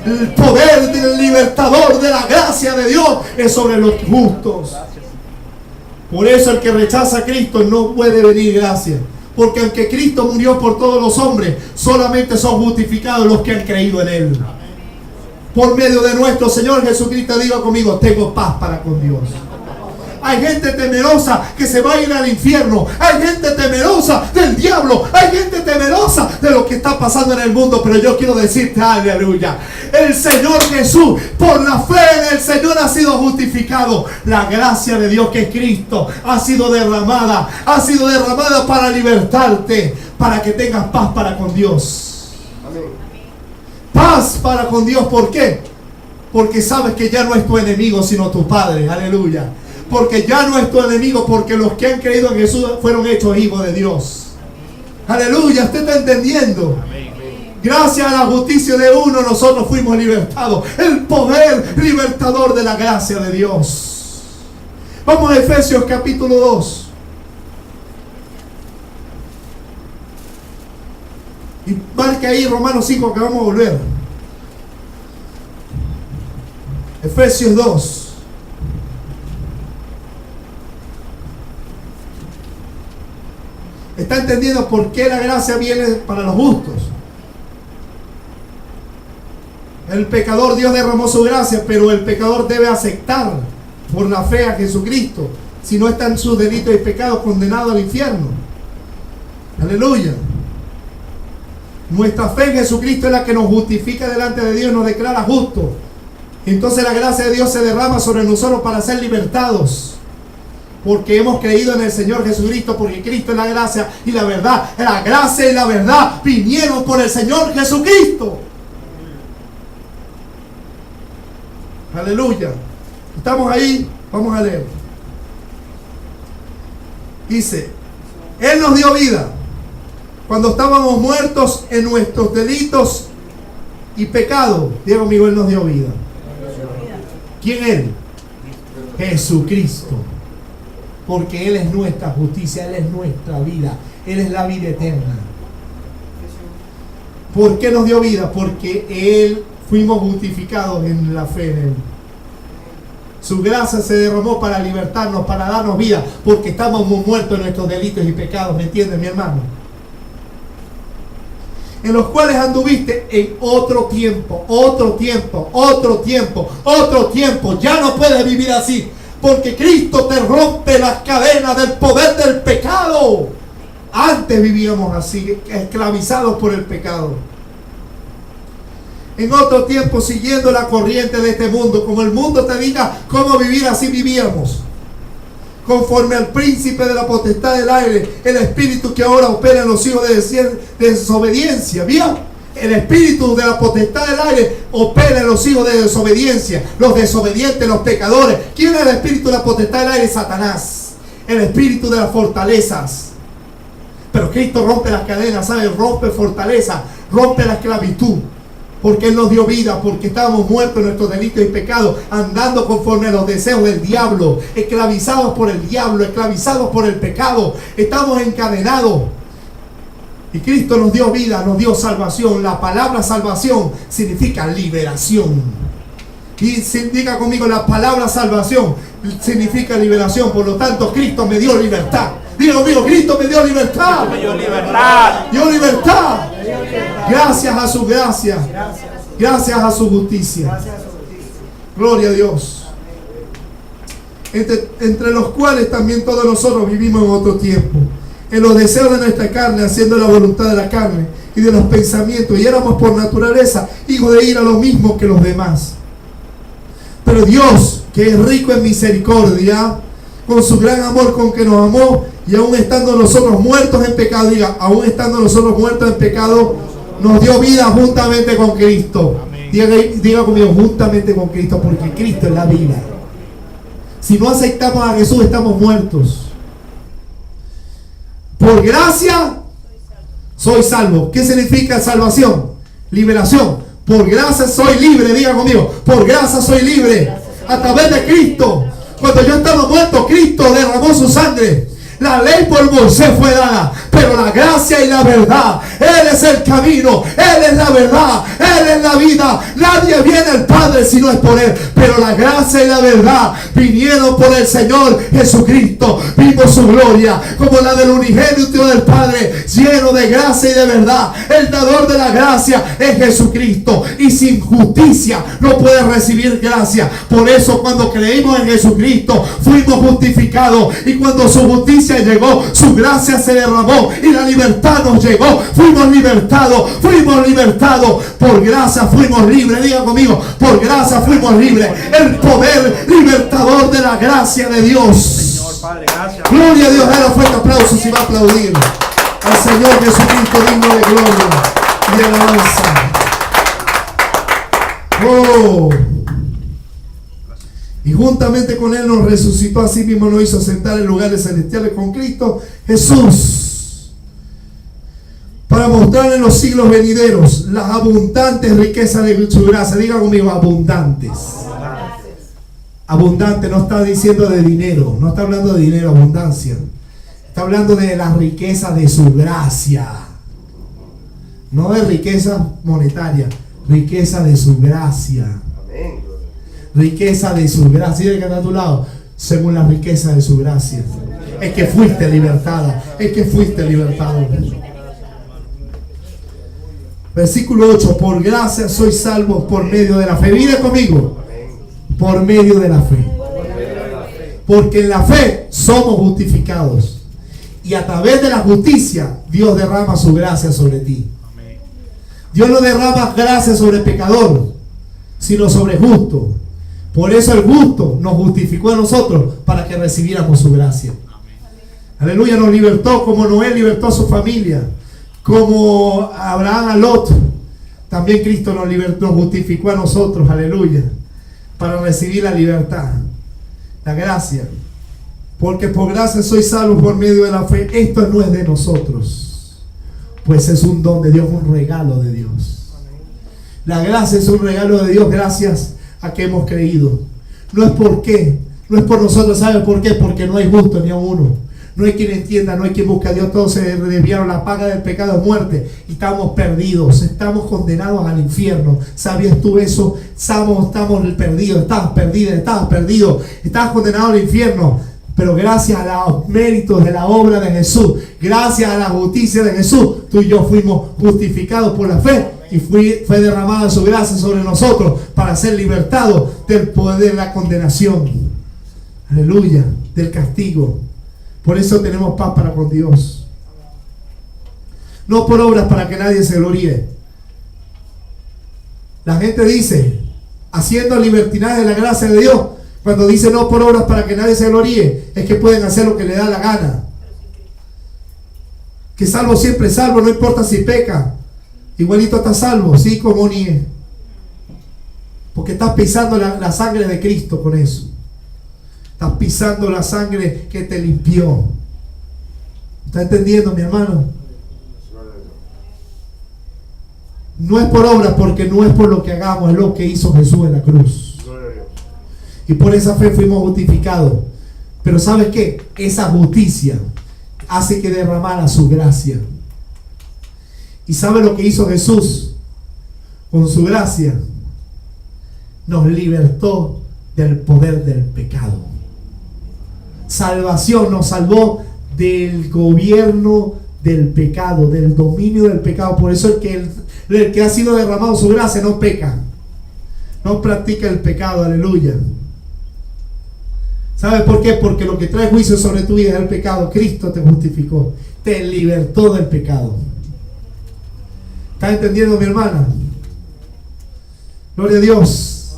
El poder del libertador de la gracia de Dios es sobre los justos. Por eso el que rechaza a Cristo no puede venir gracia. Porque aunque Cristo murió por todos los hombres, solamente son justificados los que han creído en Él. Por medio de nuestro Señor Jesucristo, diga conmigo: tengo paz para con Dios. Hay gente temerosa que se va a ir al infierno. Hay gente temerosa del diablo. Hay gente temerosa de lo que está pasando en el mundo. Pero yo quiero decirte, aleluya, el Señor Jesús, por la fe en el Señor, ha sido justificado. La gracia de Dios, que es Cristo, ha sido derramada. Ha sido derramada para libertarte, para que tengas paz para con Dios. Paz para con Dios. ¿Por qué? Porque sabes que ya no es tu enemigo, sino tu Padre. Aleluya. Porque ya no es tu enemigo, porque los que han creído en Jesús fueron hechos hijos de Dios. Aleluya, ¿usted está entendiendo? Gracias a la justicia de uno, nosotros fuimos libertados. El poder libertador de la gracia de Dios. Vamos a Efesios capítulo 2. Y marca ahí Romanos 5, que vamos a volver. Efesios 2. ¿Está entendiendo por qué la gracia viene para los justos? El pecador, Dios derramó su gracia, pero el pecador debe aceptar por la fe a Jesucristo. Si no están sus delitos y pecados, condenados al infierno. Aleluya. Nuestra fe en Jesucristo es la que nos justifica delante de Dios y nos declara justos. Entonces la gracia de Dios se derrama sobre nosotros para ser libertados. Porque hemos creído en el Señor Jesucristo, porque Cristo es la gracia y la verdad. La gracia y la verdad vinieron por el Señor Jesucristo. Aleluya. Estamos ahí, vamos a leer. Dice, Él nos dio vida cuando estábamos muertos en nuestros delitos y pecados. Diga conmigo, Él nos dio vida. ¿Quién Él? Jesucristo. Porque Él es nuestra justicia, Él es nuestra vida, Él es la vida eterna. ¿Por qué nos dio vida? Porque Él fuimos justificados en la fe en Él. Su gracia se derramó para libertarnos, para darnos vida, porque estamos muertos en nuestros delitos y pecados, ¿me entiendes, mi hermano? En los cuales anduviste en otro tiempo. Ya no puedes vivir así, porque Cristo te rompe las cadenas del poder del pecado. Antes vivíamos así, esclavizados por el pecado. En otro tiempo, siguiendo la corriente de este mundo, como el mundo te diga cómo vivir, así vivíamos. Conforme al príncipe de la potestad del aire, el espíritu que ahora opera en los hijos de desobediencia. ¿Vio? El espíritu de la potestad del aire opera en los hijos de desobediencia. Los desobedientes, los pecadores. ¿Quién es el espíritu de la potestad del aire? Satanás. El espíritu de las fortalezas. Pero Cristo rompe las cadenas, ¿sabe? Rompe fortaleza, rompe la esclavitud. Porque Él nos dio vida, porque estábamos muertos en nuestros delitos y pecados, andando conforme a los deseos del diablo, esclavizados por el diablo, esclavizados por el pecado. Estamos encadenados. Y Cristo nos dio vida, nos dio salvación. La palabra salvación significa liberación. Y diga conmigo, la palabra salvación significa liberación. Por lo tanto, Cristo me dio libertad. Diga conmigo, Cristo me dio libertad. Me dio libertad. Dio libertad. Gracias a su gracia. Gracias a su justicia. Gloria a Dios. Entre los cuales también todos nosotros vivimos en otro tiempo, en los deseos de nuestra carne, haciendo la voluntad de la carne y de los pensamientos, y éramos por naturaleza hijos de ira, lo mismo que los demás. Pero Dios, que es rico en misericordia, con su gran amor con que nos amó, y aún estando nosotros muertos en pecado, diga, aún estando nosotros muertos en pecado, nos dio vida juntamente con Cristo. Diga conmigo, juntamente con Cristo, porque Cristo es la vida. Si no aceptamos a Jesús, estamos muertos. Por gracia soy salvo. ¿Qué significa salvación? Liberación. Por gracia soy libre. Diga conmigo, por gracia soy libre. A través de Cristo. Cuando yo estaba muerto, Cristo derramó su sangre. La ley por Moisés fue dada, pero la gracia y la verdad, Él es el camino, Él es la verdad, Él es la vida. Nadie viene al Padre si no es por Él, pero la gracia y la verdad vinieron por el Señor Jesucristo. Vimos su gloria como la del unigénito del Padre, lleno de gracia y de verdad. El dador de la gracia es Jesucristo, y sin justicia no puede recibir gracia. Por eso cuando creímos en Jesucristo fuimos justificados, y cuando su justicia llegó, su gracia se derramó y la libertad nos llegó. Fuimos libertados por gracia, fuimos libres. Diga conmigo, por gracia fuimos libres. El poder libertador de la gracia de Dios. Señor Padre, gracias. Gloria a Dios. Dale fuerte aplauso si va a aplaudir al Señor Jesucristo, digno de gloria y de alabanza. Oh. Y juntamente con Él nos resucitó, así mismo nos hizo sentar en lugares celestiales con Cristo Jesús, para mostrar en los siglos venideros las abundantes riquezas de su gracia. Diga conmigo, abundantes. Abundante, no está diciendo de dinero, no está hablando de dinero, abundancia. Está hablando de las riquezas de su gracia. No de riqueza monetaria, riqueza de su gracia. Amén. Riqueza de su gracia. Dile que está a tu lado, según la riqueza de su gracia. Es que fuiste libertada, es que fuiste libertado. Versículo 8, por gracia sois salvos por medio de la fe. Mire conmigo, por medio de la fe. Porque en la fe somos justificados, y a través de la justicia Dios derrama su gracia sobre ti. Dios no derrama gracia sobre pecador, sino sobre justo. Por eso el justo nos justificó a nosotros para que recibiéramos su gracia. Aleluya, nos libertó como Noé libertó a su familia, como Abraham a Lot. También Cristo nos libertó, nos justificó a nosotros, aleluya, para recibir la libertad, la gracia. Porque por gracia soy salvo por medio de la fe. Esto no es de nosotros, pues es un don de Dios, un regalo de Dios. La gracia es un regalo de Dios gracias a que hemos creído. No es por qué, no es por nosotros. ¿Sabe por qué? Porque no hay justo ni a uno. No hay quien entienda, no hay quien busque a Dios. Todos se desviaron. La paga del pecado es muerte. Y estamos perdidos, estamos condenados al infierno. ¿Sabías tú eso? Estamos perdidos. Estabas perdida, estabas perdido. Estabas condenado al infierno. Pero gracias a los méritos de la obra de Jesús, gracias a la justicia de Jesús, tú y yo fuimos justificados por la fe. Y fue derramada su gracia sobre nosotros para ser libertados del poder de la condenación. Aleluya, del castigo. Por eso tenemos paz para con Dios. No por obras para que nadie se gloríe. La gente dice, haciendo libertinaje de la gracia de Dios, cuando dice no por obras para que nadie se gloríe, es que pueden hacer lo que le da la gana. Que salvo siempre salvo, no importa si peca. Igualito está salvo, sí, como ni es. Porque estás pisando la sangre de Cristo con eso. Estás pisando la sangre que te limpió. ¿Está entendiendo, mi hermano? No es por obra, porque no es por lo que hagamos, es lo que hizo Jesús en la cruz. Y por esa fe fuimos justificados. Pero ¿sabes qué? Esa justicia hace que derramara su gracia. ¿Y sabe lo que hizo Jesús? Con su gracia nos libertó del poder del pecado. Salvación, nos salvó del gobierno del pecado, del dominio del pecado. Por eso el que ha sido derramado su gracia no peca, no practica el pecado, aleluya. ¿Sabe por qué? Porque lo que trae juicio sobre tu vida es el pecado. Cristo te justificó, te libertó del pecado. ¿Está entendiendo, mi hermana? Gloria a Dios.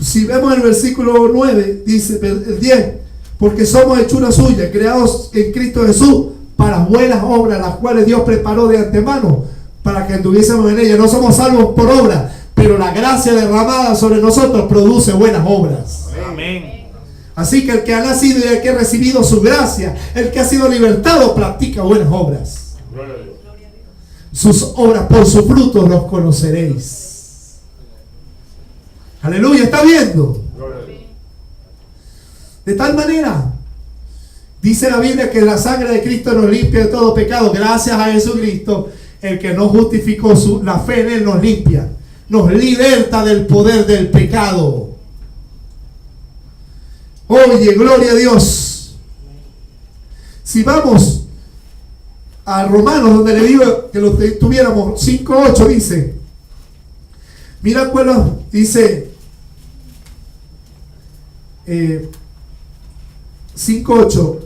Si vemos el versículo 9, dice el 10, porque somos hechura suya, creados en Cristo Jesús para buenas obras, las cuales Dios preparó de antemano para que anduviésemos en ellas. No somos salvos por obra, pero la gracia derramada sobre nosotros produce buenas obras. Amén. Así que el que ha nacido y el que ha recibido su gracia, el que ha sido libertado, practica buenas obras. Sus obras, por sus frutos los conoceréis. Aleluya, ¿está viendo? De tal manera, dice la Biblia que la sangre de Cristo nos limpia de todo pecado. Gracias a Jesucristo, el que nos justificó, la fe en Él nos limpia, nos liberta del poder del pecado. Oye, gloria a Dios. Si vamos a Romanos, donde le digo que lo tuviéramos, 5:8 dice, mira pues, dice 5:8,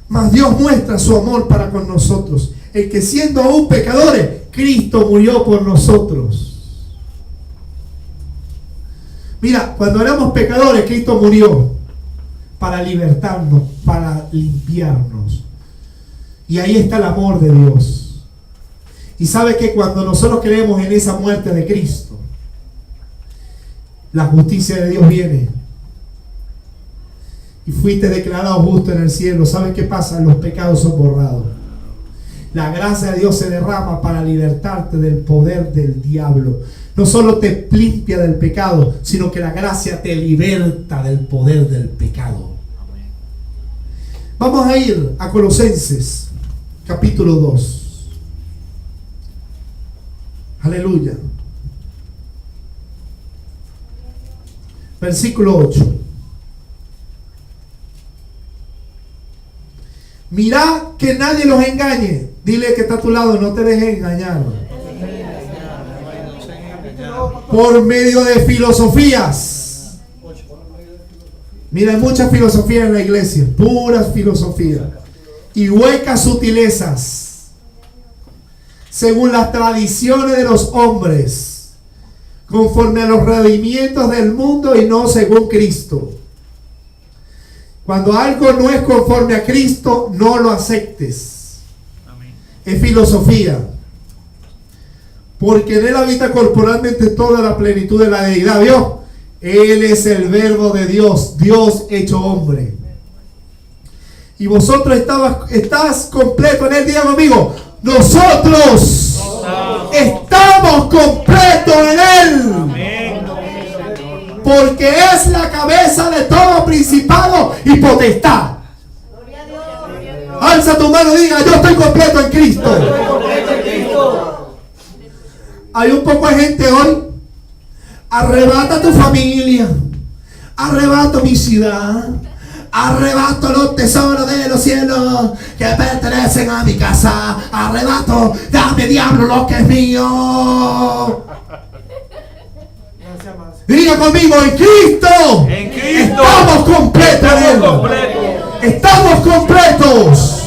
mas Dios muestra su amor para con nosotros, el que siendo aún pecadores, Cristo murió por nosotros. Mira, cuando éramos pecadores, Cristo murió para libertarnos, para limpiarnos. Y ahí está el amor de Dios. Y sabe que cuando nosotros creemos en esa muerte de Cristo, la justicia de Dios viene. Y fuiste declarado justo en el cielo. ¿Sabe qué pasa? Los pecados son borrados. La gracia de Dios se derrama para libertarte del poder del diablo. No solo te limpia del pecado, sino que la gracia te liberta del poder del pecado. Vamos a ir a Colosenses, capítulo 2. Aleluya. Versículo 8. Mirad que nadie los engañe. Dile que está a tu lado, no te dejes engañar. Por medio de filosofías. Mira, hay muchas filosofías en la iglesia, puras filosofías y huecas sutilezas, según las tradiciones de los hombres, conforme a los rendimientos del mundo y no según Cristo. Cuando algo no es conforme a Cristo, no lo aceptes. Amén. Es filosofía. Porque en él habita corporalmente toda la plenitud de la deidad. ¿Vio? Él es el verbo de Dios, Dios hecho hombre. Y vosotros estás completo en él. Diga conmigo, nosotros estamos completos en él. Amén. Porque es la cabeza de todo principado y potestad. Alza tu mano y diga, yo estoy completo en Cristo. Hay un poco de gente hoy. Arrebata tu familia. Arrebato mi ciudad. Arrebato los tesoros de los cielos que pertenecen a mi casa. Arrebato, dame diablo lo que es mío. Diga conmigo, en Cristo. En Cristo. Estamos completos en él. Estamos completos.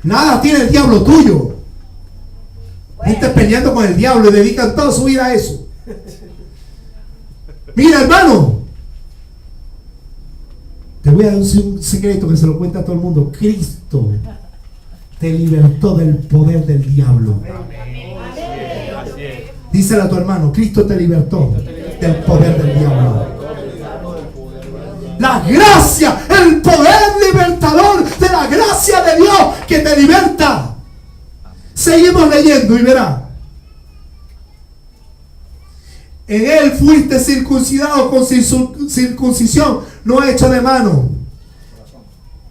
Nada tiene el diablo tuyo. Gente peleando con el diablo y dedican toda su vida a eso. Mira, hermano, te voy a dar un secreto que se lo cuenta a todo el mundo. Cristo te libertó del poder del diablo. Díselo a tu hermano, Cristo te libertó del poder del diablo. La gracia, el poder libertador de la gracia de Dios que te liberta. Seguimos leyendo y verá. En él fuiste circuncidado con circuncisión no hecha de mano,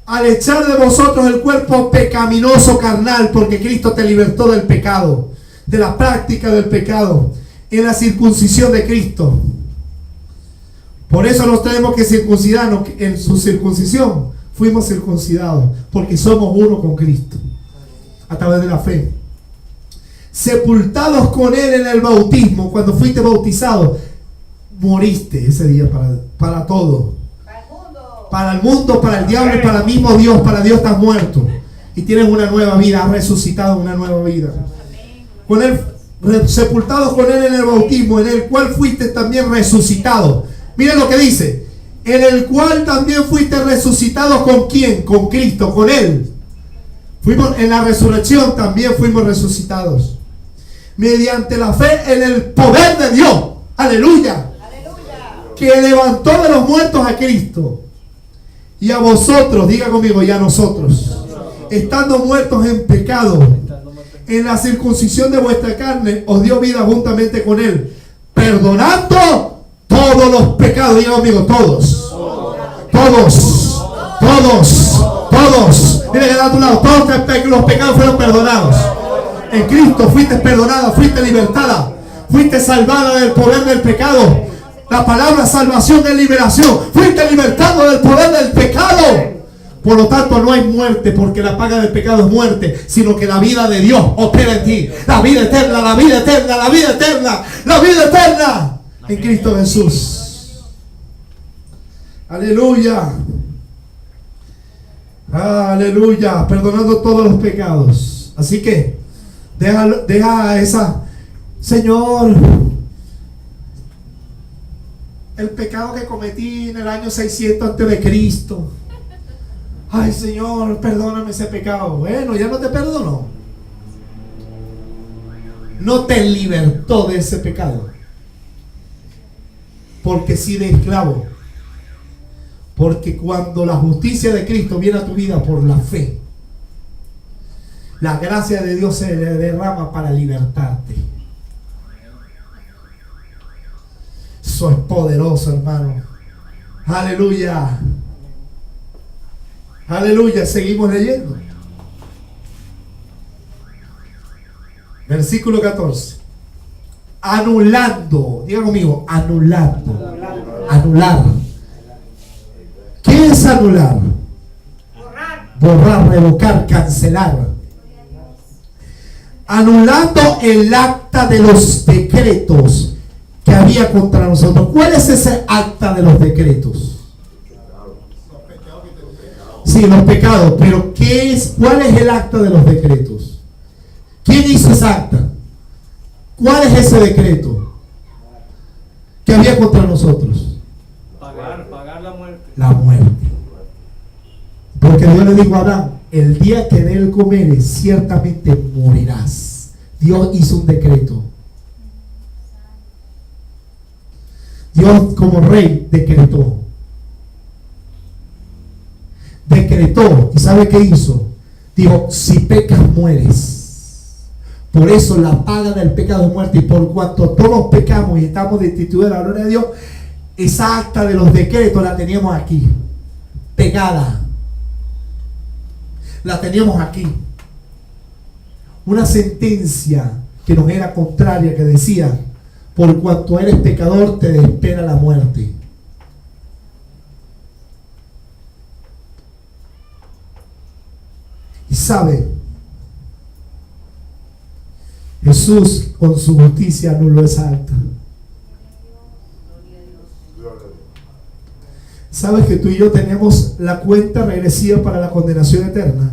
al echar de vosotros el cuerpo pecaminoso carnal, porque Cristo te libertó del pecado, de la práctica del pecado, en la circuncisión de Cristo. Por eso nos tenemos que circuncidarnos. En su circuncisión fuimos circuncidados, porque somos uno con Cristo a través de la fe. Sepultados con él en el bautismo. Cuando fuiste bautizado, moriste ese día para todo, para el mundo, para el diablo y para el mismo Dios. Para Dios estás muerto y tienes una nueva vida, has resucitado una nueva vida. Con él, sepultados con él en el bautismo, en el cual fuiste también resucitado. Miren lo que dice: en el cual también fuiste resucitados. ¿Con quién? Con Cristo, con él. Fuimos en la resurrección, también fuimos resucitados mediante la fe en el poder de Dios. Aleluya. Que levantó de los muertos a Cristo. Y a vosotros, diga conmigo, y a nosotros, estando muertos en pecado, en la circuncisión de vuestra carne, os dio vida juntamente con él, perdonando todos los pecados. Diga conmigo, todos. Mira que da a tu lado, todos los pecados fueron perdonados. En Cristo fuiste perdonada, fuiste libertada, fuiste salvada del poder del pecado. La palabra salvación es liberación. Fuiste libertado del poder del pecado. Por lo tanto, no hay muerte, porque la paga del pecado es muerte, sino que la vida de Dios opera en ti. La vida eterna, la vida eterna, la vida eterna, la vida eterna en Cristo Jesús. Aleluya. Aleluya. Perdonando todos los pecados. Así que deja esa, Señor, el pecado que cometí en el año 600 antes de Cristo. Ay, Señor, perdóname ese pecado. Bueno, ya no te perdonó. No te libertó de ese pecado, porque si de esclavo. Porque cuando la justicia de Cristo viene a tu vida por la fe, la gracia de Dios se derrama para libertarte. Eso es poderoso, hermano. Aleluya. Aleluya. Seguimos leyendo. Versículo 14. Anulando. Diga conmigo, anulando. Anular. ¿Qué es anular? Borrar, revocar, cancelar. Anulando el acta de los decretos que había contra nosotros. ¿Cuál es ese acta de los decretos? Sí, los pecados. Pero ¿cuál es el acta de los decretos? ¿Quién hizo esa acta? ¿Cuál es ese decreto que había contra nosotros? Pagar la muerte. La muerte. Porque Dios le dijo a Adán, el día que de él comeres, ciertamente morirás. Dios hizo un decreto. Dios como rey decretó. ¿Y sabe qué hizo? Dijo, si pecas mueres. Por eso la paga del pecado es muerte. Y por cuanto todos pecamos y estamos destituidos de la gloria de Dios, esa acta de los decretos la teníamos aquí, pegada. La teníamos aquí. Una sentencia que nos era contraria, que decía, por cuanto eres pecador te espera la muerte. Y sabe, Jesús con su justicia anuló esa acta. ¿Sabes que tú y yo tenemos la cuenta regresiva para la condenación eterna?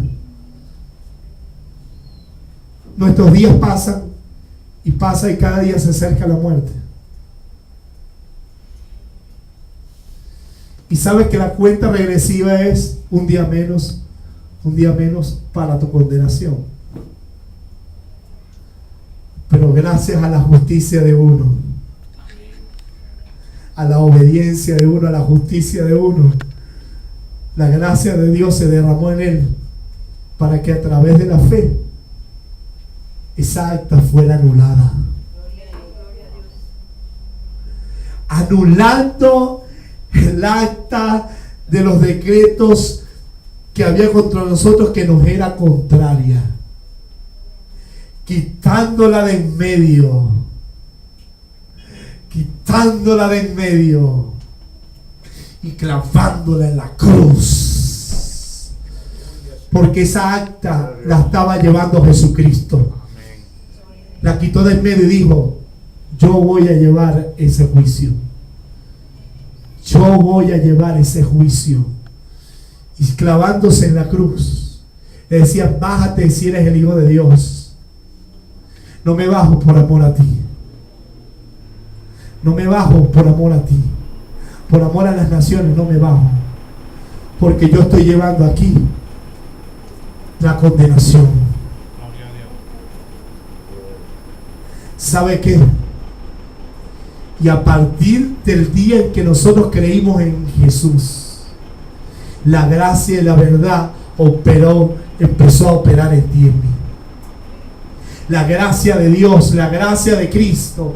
Nuestros días pasan y cada día se acerca la muerte. Y sabes que la cuenta regresiva es un día menos para tu condenación. Pero gracias a la justicia de uno, a la obediencia de uno, a la justicia de uno, la gracia de Dios se derramó en él para que a través de la fe esa acta fuera anulada. Anulando el acta de los decretos que había contra nosotros, que nos era contraria, quitándola de en medio, y clavándola en la cruz, porque esa acta la estaba llevando Jesucristo. La quitó de en medio y dijo, yo voy a llevar ese juicio. Yo voy a llevar ese juicio. Y clavándose en la cruz, le decía, bájate si eres el Hijo de Dios. No me bajo por amor a ti. No me bajo por amor a ti. Por amor a las naciones no me bajo. Porque yo estoy llevando aquí la condenación. ¿Sabe qué? Y a partir del día en que nosotros creímos en Jesús, la gracia y la verdad empezó a operar en ti y en mí. La gracia de Dios, la gracia de Cristo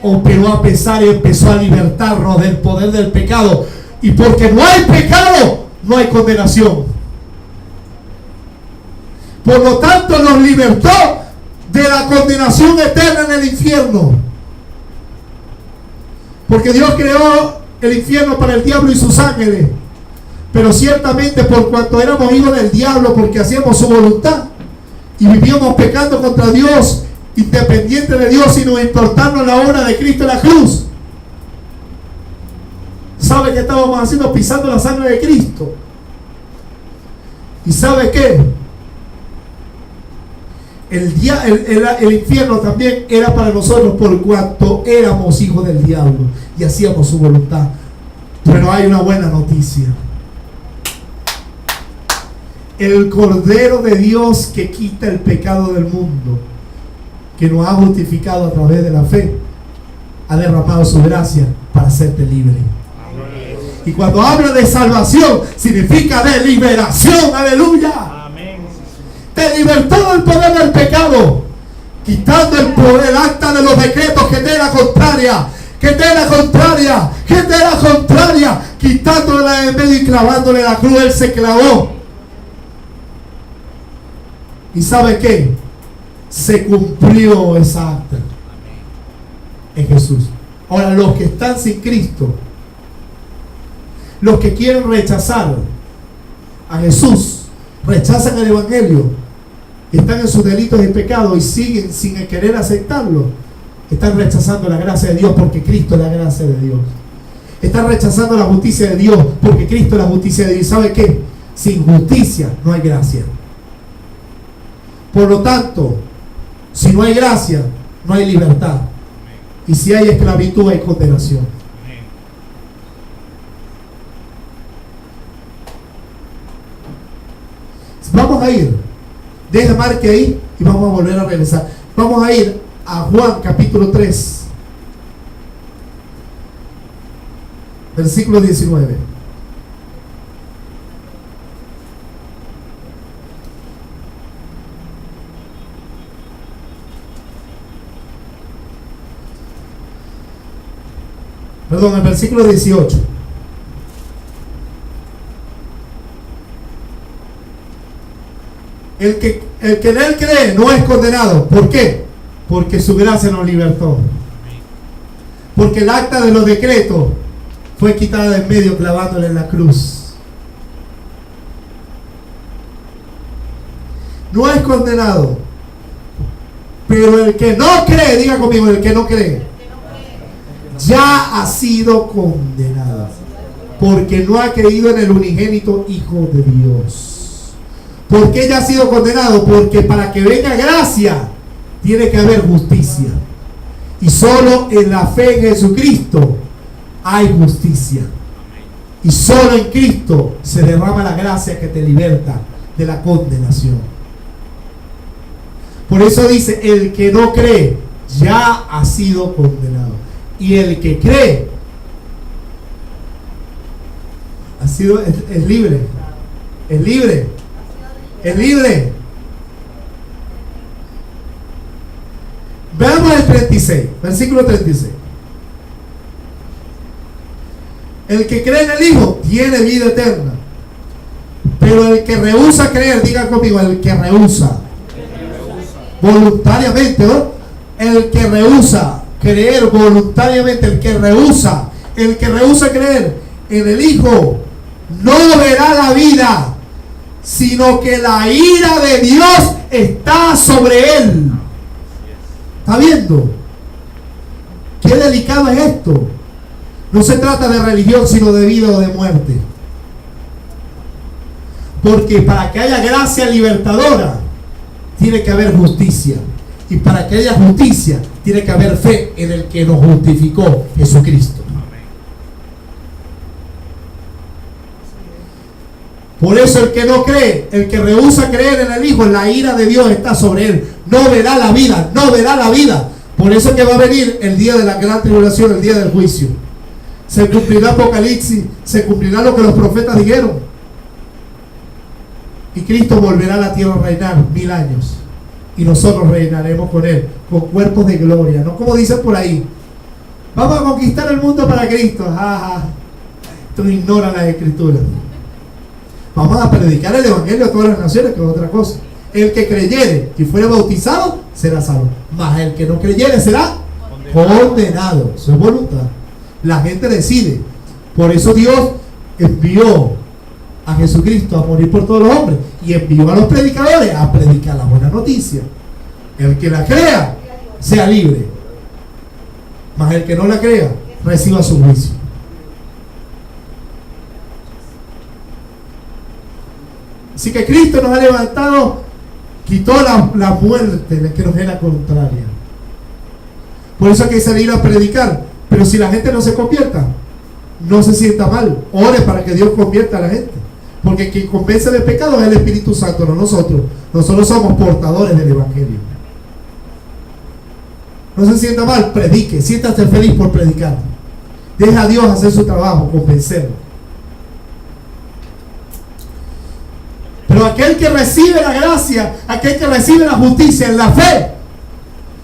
operó a pesar y empezó a libertarnos del poder del pecado. Y porque no hay pecado, no hay condenación. Por lo tanto, nos libertó de la condenación eterna en el infierno. Porque Dios creó el infierno para el diablo y sus ángeles. Pero ciertamente por cuanto éramos hijos del diablo, porque hacíamos su voluntad y vivíamos pecando contra Dios, independiente de Dios, y nos importando la obra de Cristo en la cruz. ¿Sabe qué estábamos haciendo? Pisando la sangre de Cristo. ¿Y sabe qué? El infierno también era para nosotros por cuanto éramos hijos del diablo y hacíamos su voluntad. Pero hay una buena noticia. El Cordero de Dios que quita el pecado del mundo, que nos ha justificado a través de la fe, ha derramado su gracia para hacerte libre. Amén. Y cuando habla de salvación, significa de liberación. Aleluya. Amén. Te libertó del poder del pecado, quitando el poder, el acta de los decretos que te era contraria, quitándola de en medio y clavándole la cruz. Él se clavó. ¿Y sabe qué? Se cumplió esa acta en Jesús. Ahora, los que están sin Cristo, los que quieren rechazar a Jesús, rechazan el Evangelio, están en sus delitos y pecados y siguen sin querer aceptarlo, están rechazando la gracia de Dios, porque Cristo es la gracia de Dios. Están rechazando la justicia de Dios, porque Cristo es la justicia de Dios. ¿Sabe qué? Sin justicia no hay gracia. Por lo tanto, si no hay gracia, no hay libertad. Y si hay esclavitud, hay condenación. Vamos a ir, deja marque ahí y vamos a volver a regresar. Vamos a ir a Juan capítulo 3, versículo 19. Perdón, el versículo 18. El que en él cree no es condenado. ¿Por qué? Porque su gracia nos libertó. Porque el acta de los decretos fue quitada de en medio clavándole en la cruz. No es condenado. Pero el que no cree, diga conmigo, el que no cree, ya ha sido condenado. Porque no ha creído en el unigénito Hijo de Dios. ¿Por qué ya ha sido condenado? Porque para que venga gracia tiene que haber justicia. Y solo en la fe en Jesucristo hay justicia. Y solo en Cristo se derrama la gracia que te liberta de la condenación. Por eso dice, el que no cree ya ha sido condenado. Y el que cree ha sido, es libre. Es libre. Es libre. Veamos el 36, versículo 36. El que cree en el Hijo tiene vida eterna. Pero el que rehúsa creer, diga conmigo, el que rehúsa voluntariamente, ¿no? El que rehúsa creer voluntariamente, el que rehúsa creer en el Hijo, no verá la vida, sino que la ira de Dios está sobre él. ¿Está viendo? Qué delicado es esto. No se trata de religión, sino de vida o de muerte. Porque para que haya gracia libertadora, tiene que haber justicia. Y para que haya justicia, tiene que haber fe en el que nos justificó, Jesucristo. Por eso el que no cree, el que rehúsa creer en el Hijo, la ira de Dios está sobre él. No verá la vida, no verá la vida. Por eso que va a venir el día de la gran tribulación, el día del juicio. Se cumplirá Apocalipsis, se cumplirá lo que los profetas dijeron. Y Cristo volverá a la tierra a reinar 1000 años. Y nosotros reinaremos con él, con cuerpos de gloria. No como dicen por ahí, vamos a conquistar el mundo para Cristo. Tú ignoras las escrituras. Vamos a predicar el evangelio a todas las naciones, que es otra cosa. El que creyere y fuere bautizado será salvo, mas el que no creyere será condenado. Eso es voluntad. La gente decide. Por eso Dios envió a Jesucristo a morir por todos los hombres y envió a los predicadores a predicar la buena noticia. El que la crea sea libre, mas el que no la crea reciba su juicio. Así que Cristo nos ha levantado, quitó la muerte que nos era contraria. Por eso hay que salir a predicar. Pero si la gente no se convierta, no se sienta mal. Ore para que Dios convierta a la gente. Porque quien convence del pecado es el Espíritu Santo, no nosotros. Nosotros somos portadores del Evangelio. No se sienta mal, predique. Siéntate feliz por predicar. Deja a Dios hacer su trabajo, convencerlo. Pero aquel que recibe la gracia, aquel que recibe la justicia en la fe,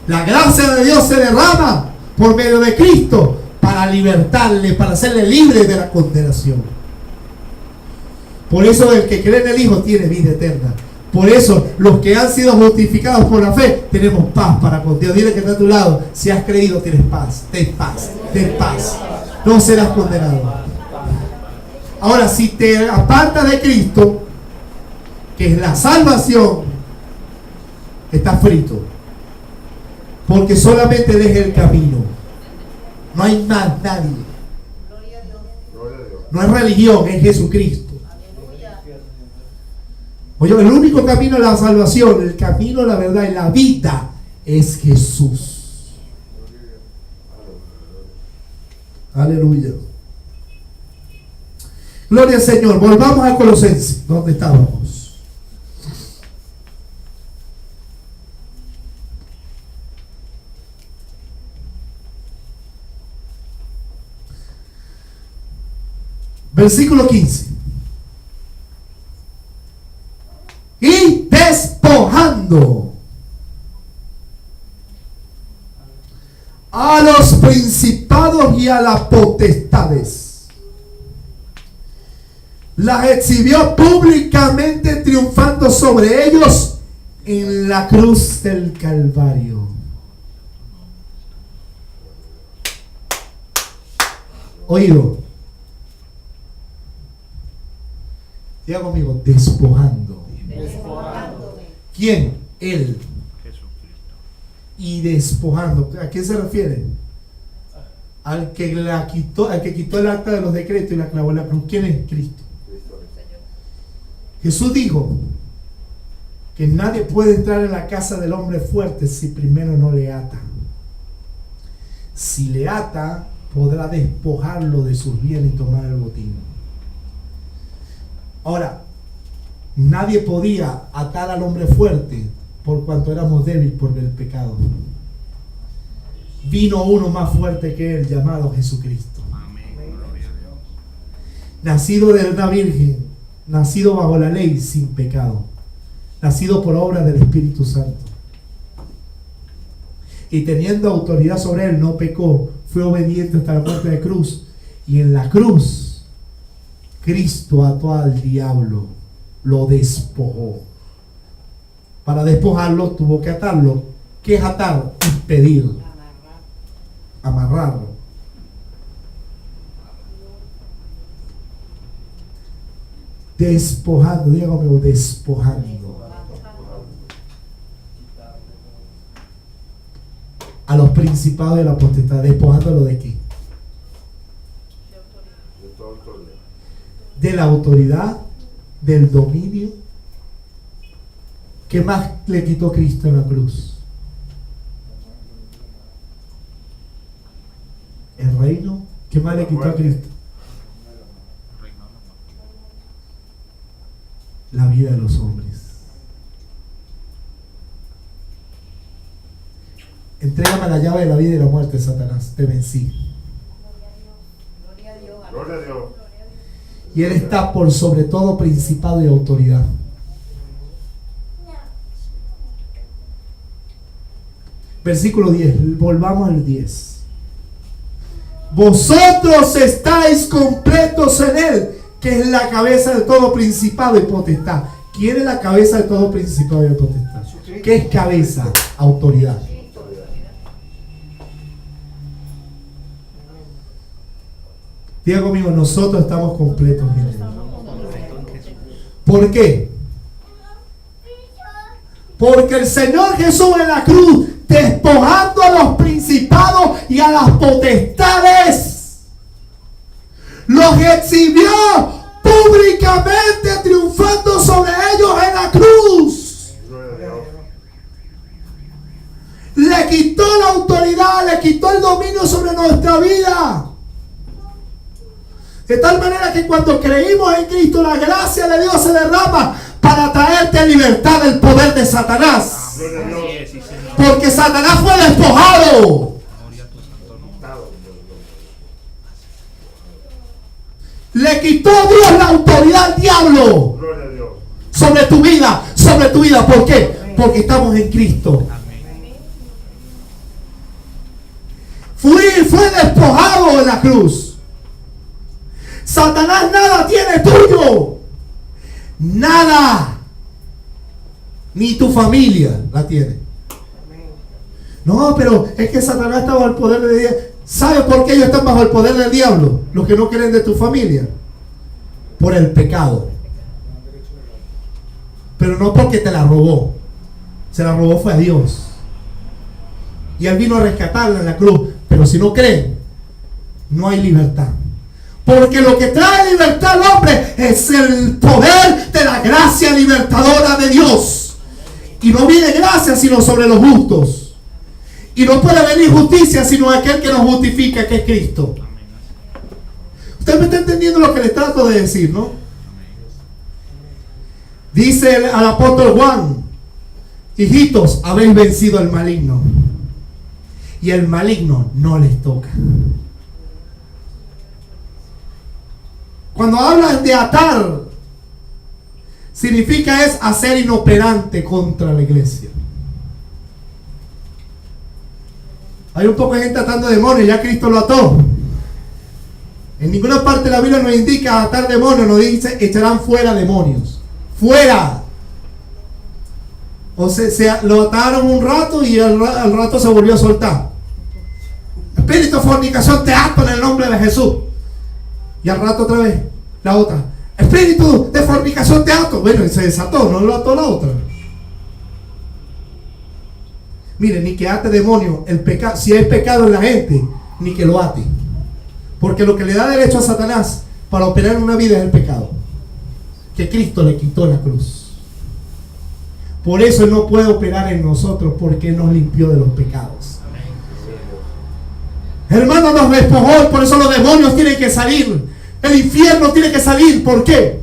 la gracia de Dios se derrama por medio de Cristo para libertarle, para hacerle libre de la condenación. Por eso el que cree en el Hijo tiene vida eterna. Por eso los que han sido justificados por la fe tenemos paz para con Dios. Dile que está a tu lado, si has creído tienes paz. Ten paz, ten paz. No serás condenado. Ahora, si te apartas de Cristo, que es la salvación, estás frito. Porque solamente Él es el camino. No hay más nadie. No es religión, es Jesucristo. Oye, el único camino a la salvación, el camino a la verdad y la vida es Jesús. Aleluya. Gloria al Señor. Volvamos a Colosenses, donde estábamos. Versículo 15. Y despojando a los principados y a las potestades, las exhibió públicamente, triunfando sobre ellos en la cruz del Calvario. Oído. Diga conmigo, despojando. ¿Quién? Él. Y despojando. ¿A quién se refiere? Al que quitó el acta de los decretos y la clavó en la cruz. ¿Quién es Cristo? Jesús dijo que nadie puede entrar en la casa del hombre fuerte si primero no le ata. Si le ata, podrá despojarlo de sus bienes y tomar el botín. Ahora, nadie podía atar al hombre fuerte por cuanto éramos débiles por el pecado. Vino uno más fuerte que él, llamado Jesucristo. Nacido de una virgen, nacido bajo la ley, sin pecado, nacido por obra del Espíritu Santo, y teniendo autoridad sobre él, no pecó, fue obediente hasta la muerte de cruz. Y en la cruz Cristo ató al diablo, lo despojó. Para despojarlo tuvo que atarlo. ¿Qué es atar? Impedir, amarrarlo. Despojando, diga conmigo, despojando a los principados de la potestad. ¿Despojándolo de qué? De la autoridad, del dominio. ¿Qué más le quitó Cristo en la cruz? El reino. ¿Qué más le quitó a Cristo? La vida de los hombres. Entrégame la llave de la vida y la muerte, Satanás. Te vencí. Gloria a Dios. Gloria a Dios. Y Él está por sobre todo principado y autoridad. Versículo 10. Volvamos al 10. Vosotros estáis completos en Él, que es la cabeza de todo principado y potestad. ¿Quién es la cabeza de todo principado y potestad? ¿Qué es cabeza? Autoridad. Diga conmigo, nosotros estamos completos en Él. ¿Por qué? Porque el Señor Jesús en la cruz, despojando a los principados y a las potestades, los exhibió públicamente, triunfando sobre ellos en la cruz. Le quitó la autoridad, le quitó el dominio sobre nuestra vida. De tal manera que cuando creímos en Cristo, la gracia de Dios se derrama para traerte libertad del poder de Satanás. Porque Satanás fue despojado. Le quitó Dios la autoridad al diablo sobre tu vida, sobre tu vida. ¿Por qué? Porque estamos en Cristo. Fue despojado en la cruz. Satanás nada tiene tuyo. Nada. Ni tu familia la tiene. No, pero es que Satanás está bajo el poder de Dios. ¿Sabe por qué ellos están bajo el poder del diablo? Los que no creen de tu familia. Por el pecado. Pero no porque te la robó. Se la robó fue a Dios. Y Él vino a rescatarla en la cruz. Pero si no creen, no hay libertad. Porque lo que trae libertad al hombre es el poder de la gracia libertadora de Dios. Y no viene gracia sino sobre los justos. Y no puede venir justicia sino aquel que nos justifica, que es Cristo. Usted me está entendiendo lo que le trato de decir, ¿no? Dice al apóstol Juan: hijitos, habéis vencido al maligno. Y el maligno no les toca. Cuando hablan de atar, significa es hacer inoperante contra la iglesia. Hay un poco de gente atando demonios, ya Cristo lo ató. En ninguna parte de la Biblia nos indica atar demonios, nos dice echarán fuera demonios. ¡Fuera! O sea, lo ataron un rato y al rato se volvió a soltar. Espíritu de fornicación, te ato en el nombre de Jesús. Y al rato otra vez, la otra. Espíritu de fornicación, te ato. Bueno, y se desató, no lo ató la otra. Mire, ni que ate demonio, el pecado, si hay pecado en la gente, ni que lo ate. Porque lo que le da derecho a Satanás para operar en una vida es el pecado, que Cristo le quitó en la cruz. Por eso Él no puede operar en nosotros, porque Él nos limpió de los pecados. Hermano, nos despojó, y por eso los demonios tienen que salir. El infierno tiene que salir. ¿Por qué?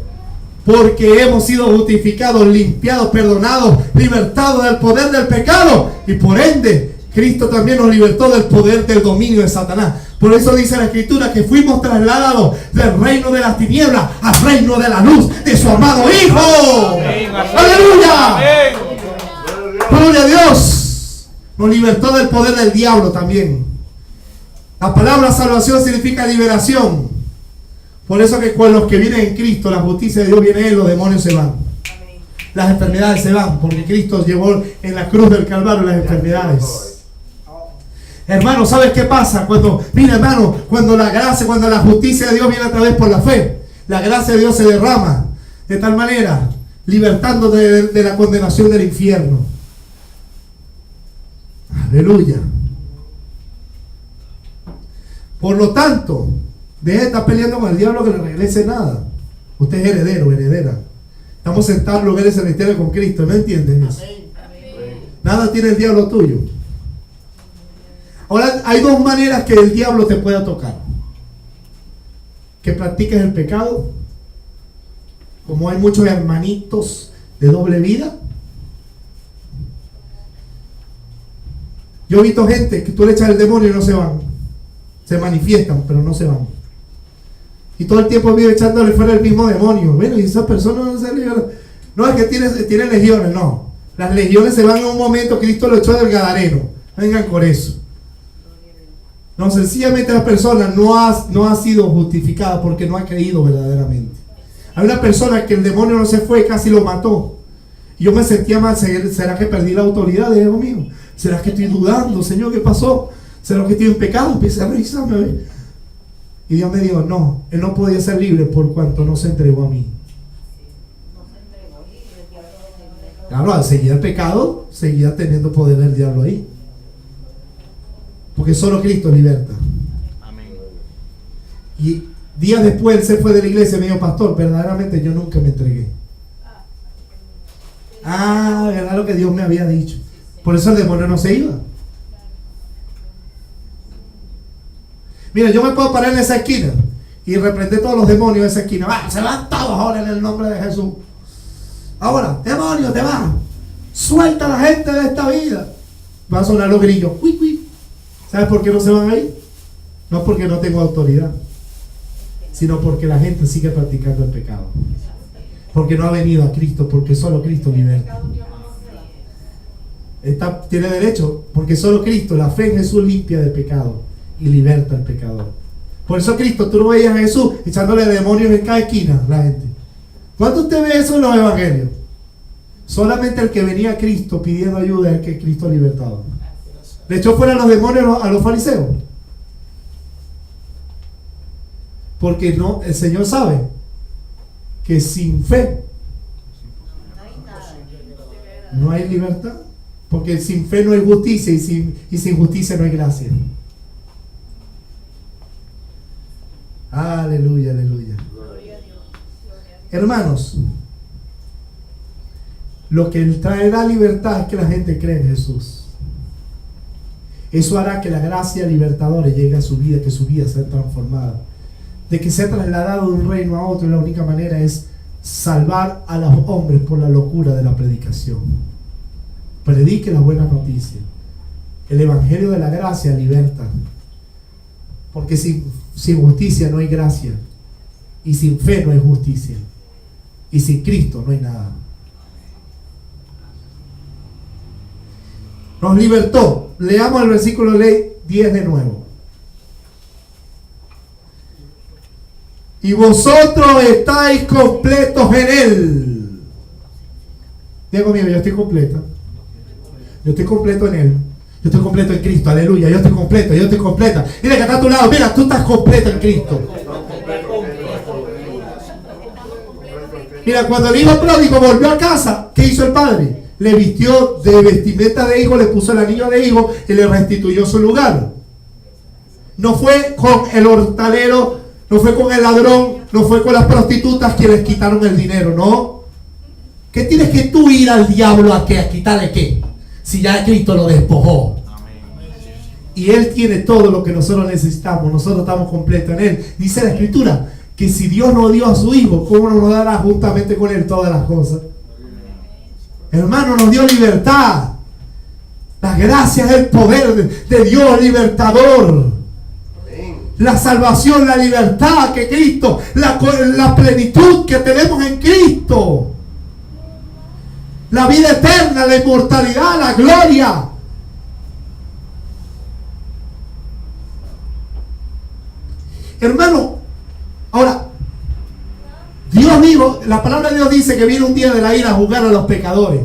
Porque hemos sido justificados, limpiados, perdonados, libertados del poder del pecado. Y por ende, Cristo también nos libertó del poder del dominio de Satanás. Por eso dice la Escritura que fuimos trasladados del reino de las tinieblas al reino de la luz de su amado Hijo. Amén. ¡Aleluya! Amén. ¡Gloria a Dios! Nos libertó del poder del diablo también. La palabra salvación significa liberación. Por eso que con los que vienen en Cristo, la justicia de Dios viene en él, los demonios se van. Las enfermedades se van, porque Cristo llevó en la cruz del Calvario las enfermedades. Hermano, ¿sabes qué pasa? Mira, hermano, cuando la gracia, cuando la justicia de Dios viene a través por la fe, la gracia de Dios se derrama de tal manera, libertando de la condenación del infierno. Aleluya. Por lo tanto, deje de estar peleando con el diablo que le regrese nada. Usted es heredero, heredera. Estamos sentados en lugares celestiales con Cristo, ¿no entiendes eso? Nada tiene el diablo tuyo. Ahora, hay dos maneras que el diablo te pueda tocar: que practiques el pecado, como hay muchos hermanitos de doble vida. Yo he visto gente que tú le echas el demonio y no se van, se manifiestan pero no se van, y todo el tiempo vive echándole fuera el mismo demonio. Bueno, y esa persona no se libera. No es que tiene legiones, no, las legiones se van en un momento. Cristo lo echó del Gadareno. Vengan con eso. No, sencillamente la persona no ha sido justificada porque no ha creído verdaderamente. Hay una persona que el demonio no se fue y casi lo mató. Y yo me sentía mal. ¿Será que perdí la autoridad, Dios mío? ¿Será que estoy dudando? Señor, ¿qué pasó? ¿Será que estoy en pecado? Empecé a revisarme. Y Dios me dijo, no, él no podía ser libre por cuanto no se entregó a mí. Claro, al seguir el pecado, seguía teniendo poder el diablo ahí. Porque solo Cristo liberta. Amén. Y días después él se fue de la iglesia y me dijo, pastor, verdaderamente yo nunca me entregué. Era lo que Dios me había dicho. Por eso el demonio no se iba. Mira, yo me puedo parar en esa esquina y reprender todos los demonios de esa esquina. Se van todos ahora en el nombre de Jesús. Ahora, demonio, te vas. Suelta a la gente de esta vida. Va a sonar los grillos. Uy, uy. ¿Sabes por qué no se van a ir? No porque no tengo autoridad, sino porque la gente sigue practicando el pecado. Porque no ha venido a Cristo, porque solo Cristo liberta. Tiene derecho, porque solo Cristo, la fe en Jesús limpia de pecado y liberta al pecador. Por eso Cristo, tú no veías a Jesús echándole demonios en cada esquina a la gente. ¿Cuándo usted ve eso en los evangelios? Solamente el que venía a Cristo pidiendo ayuda es el que Cristo ha libertado. Le echó fuera los demonios a los fariseos. Porque no, el Señor sabe que sin fe no hay libertad. Porque sin fe no hay justicia y sin justicia no hay gracia. Aleluya. Hermanos, lo que traerá libertad es que la gente cree en Jesús. Eso hará que la gracia libertadora llegue a su vida, que su vida sea transformada. De que sea trasladado de un reino a otro, la única manera es salvar a los hombres por la locura de la predicación. Predique la buena noticia. El evangelio de la gracia liberta. Porque sin justicia no hay gracia. Y sin fe no hay justicia. Y sin Cristo no hay nada. Nos libertó. Leamos el versículo 10 de nuevo. Y vosotros estáis completos en Él. Diego mío, yo estoy completa. Yo estoy completo en Él. Yo estoy completo en Cristo. Aleluya. Yo estoy completo. Yo estoy completa. Mira que está a tu lado. Mira, tú estás completo en Cristo. Mira, cuando el hijo pródigo volvió a casa, ¿qué hizo el padre? Le vistió de vestimenta de hijo, le puso el anillo de hijo y le restituyó su lugar. No fue con el hortalero, no fue con el ladrón, no fue con las prostitutas que les quitaron el dinero, no. ¿Qué tienes que tú ir al diablo a qué? ¿A quitarle qué? Si ya Cristo lo despojó. Y Él tiene todo lo que nosotros necesitamos. Nosotros estamos completos en Él. Dice la Escritura que si Dios no dio a su Hijo, ¿cómo no nos dará juntamente con Él todas las cosas? Hermano, nos dio libertad. La gracia es el poder de Dios libertador. La salvación, la libertad que Cristo, la plenitud que tenemos en Cristo. La vida eterna, la inmortalidad, la gloria. Hermano, ahora, Dios dijo, la palabra de Dios dice que viene un día de la ira a juzgar a los pecadores.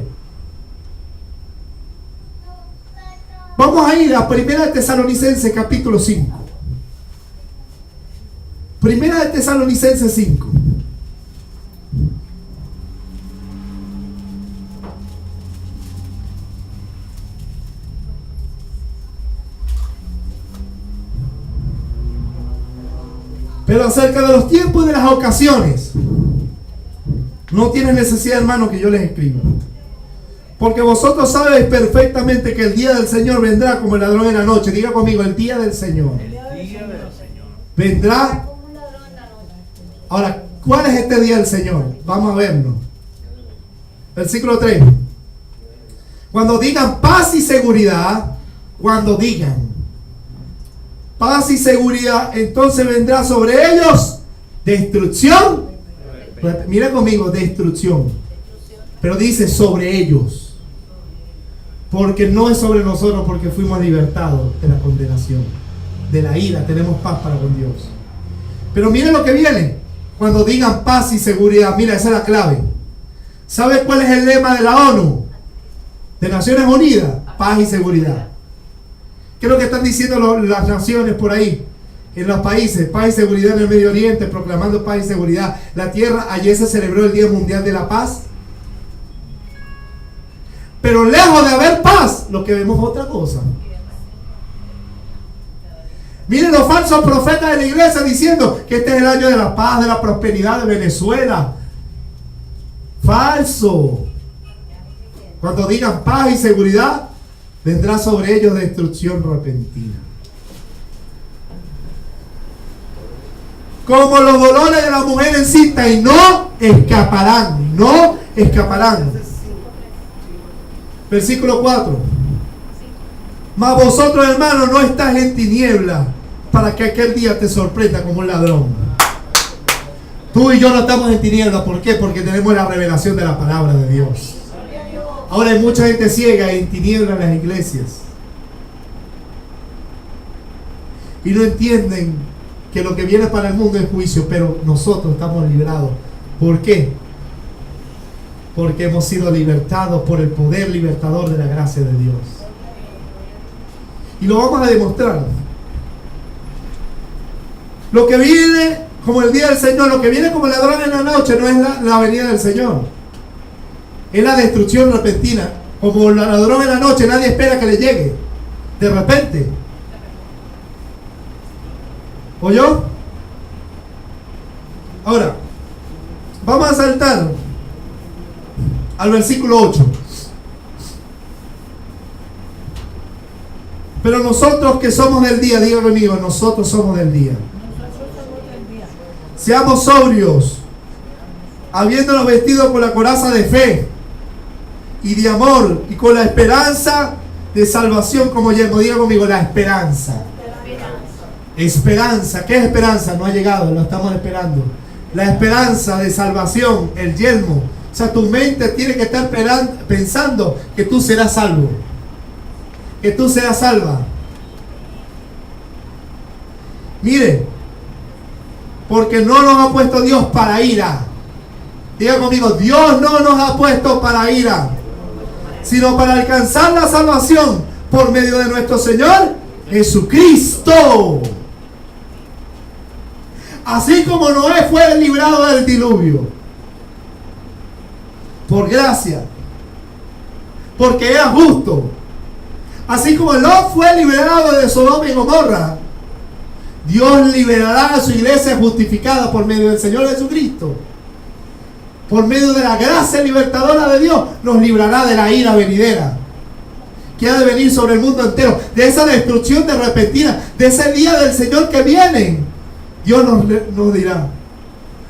Vamos a ir a 1 de Tesalonicenses capítulo 5. 1 de Tesalonicenses 5. Pero acerca de los tiempos y de las ocasiones, no tienes necesidad, hermano, que yo les escriba. Porque vosotros sabéis perfectamente que el día del Señor vendrá como el ladrón en la noche. Diga conmigo, el día del Señor. El día del Señor. Vendrá. Ahora, ¿cuál es este día del Señor? Vamos a verlo. Versículo 3. Cuando digan paz y seguridad, cuando digan paz y seguridad, entonces vendrá sobre ellos destrucción. Mira conmigo, destrucción. Pero dice sobre ellos. Porque no es sobre nosotros, porque fuimos libertados de la condenación, de la ira. Tenemos paz para con Dios. Pero miren lo que viene. Cuando digan paz y seguridad, mira, esa es la clave. ¿Sabe cuál es el lema de la ONU? De Naciones Unidas, paz y seguridad. ¿Qué es lo que están diciendo las naciones por ahí? En los países, paz y seguridad en el Medio Oriente, proclamando paz y seguridad. La tierra, ayer se celebró el Día Mundial de la Paz. Pero lejos de haber paz, lo que vemos es otra cosa. Miren los falsos profetas de la iglesia diciendo que este es el año de la paz, de la prosperidad de Venezuela. Falso. Cuando digan paz y seguridad, vendrá sobre ellos destrucción repentina. Como los dolores de la mujer encinta, y no escaparán, no escaparán. Versículo 4. Mas vosotros, hermanos, no estáis en tiniebla para que aquel día te sorprenda como un ladrón. Tú y yo no estamos en tiniebla. ¿Por qué? Porque tenemos la revelación de la palabra de Dios. Ahora hay mucha gente ciega y en tiniebla en las iglesias. Y no entienden que lo que viene para el mundo es juicio, pero nosotros estamos librados. ¿Por qué? Porque hemos sido libertados por el poder libertador de la gracia de Dios. Y lo vamos a demostrar. Lo que viene como el día del Señor, lo que viene como el ladrón en la noche, no es la venida del Señor. Es la destrucción repentina. Como el ladrón en la noche, nadie espera que le llegue. De repente. ¿Oyó? Ahora, Vamos a saltar al versículo 8. Pero nosotros que somos del día, diga conmigo, nosotros somos del día. Seamos sobrios, habiéndonos vestido con la coraza de fe y de amor y con la esperanza de salvación como yelmo. Diga conmigo, la esperanza. Esperanza. ¿Qué es esperanza? No ha llegado, lo estamos esperando. La esperanza de salvación, el yelmo. O sea, tu mente tiene que estar pensando que tú serás salvo, que tú serás salva. Mire, porque no nos ha puesto Dios para ira. Diga conmigo, Dios no nos ha puesto para ira, sino para alcanzar la salvación por medio de nuestro Señor Jesucristo. Así como Noé fue librado del diluvio por gracia, porque era justo, así como Lot fue liberado de Sodoma y Gomorra, Dios liberará a su iglesia justificada por medio del Señor Jesucristo. Por medio de la gracia libertadora de Dios, nos librará de la ira venidera que ha de venir sobre el mundo entero, de esa destrucción de repentina, de ese día del Señor que viene. Dios nos dirá.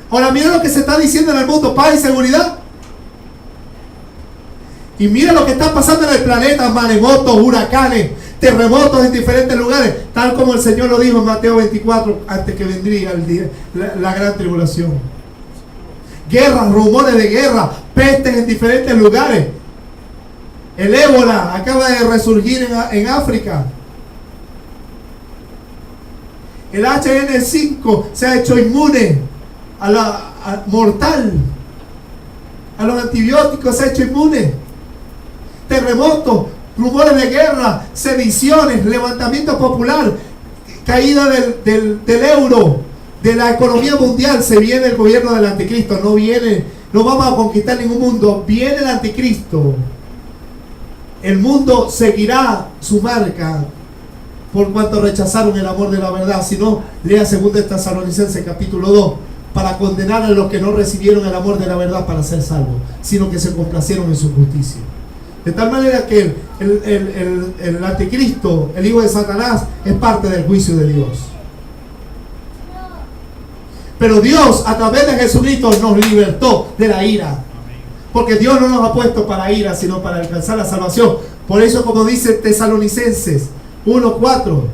Ahora mira lo que se está diciendo en el mundo: paz y seguridad. Y mira lo que está pasando en el planeta: maremotos, huracanes, terremotos en diferentes lugares, tal como el Señor lo dijo en Mateo 24, antes que vendría el día, la gran tribulación. Guerras, rumores de guerra, pestes en diferentes lugares. El ébola acaba de resurgir en África. El HN5 se ha hecho inmune mortal. A los antibióticos se ha hecho inmune. Terremotos, rumores de guerra, sediciones, levantamiento popular, caída del euro, de la economía mundial. Se viene el gobierno del anticristo. No vamos a conquistar ningún mundo. Viene el anticristo. El mundo seguirá su marca por cuanto rechazaron el amor de la verdad. Si no, lea 2 Tesalonicenses capítulo 2, para condenar a los que no recibieron el amor de la verdad para ser salvos, sino que se complacieron en su justicia. De tal manera que el anticristo, el hijo de Satanás, es parte del juicio de Dios. Pero Dios, a través de Jesucristo, nos libertó de la ira. Porque Dios no nos ha puesto para ira, sino para alcanzar la salvación. Por eso, como dice Tesalonicenses 1:4,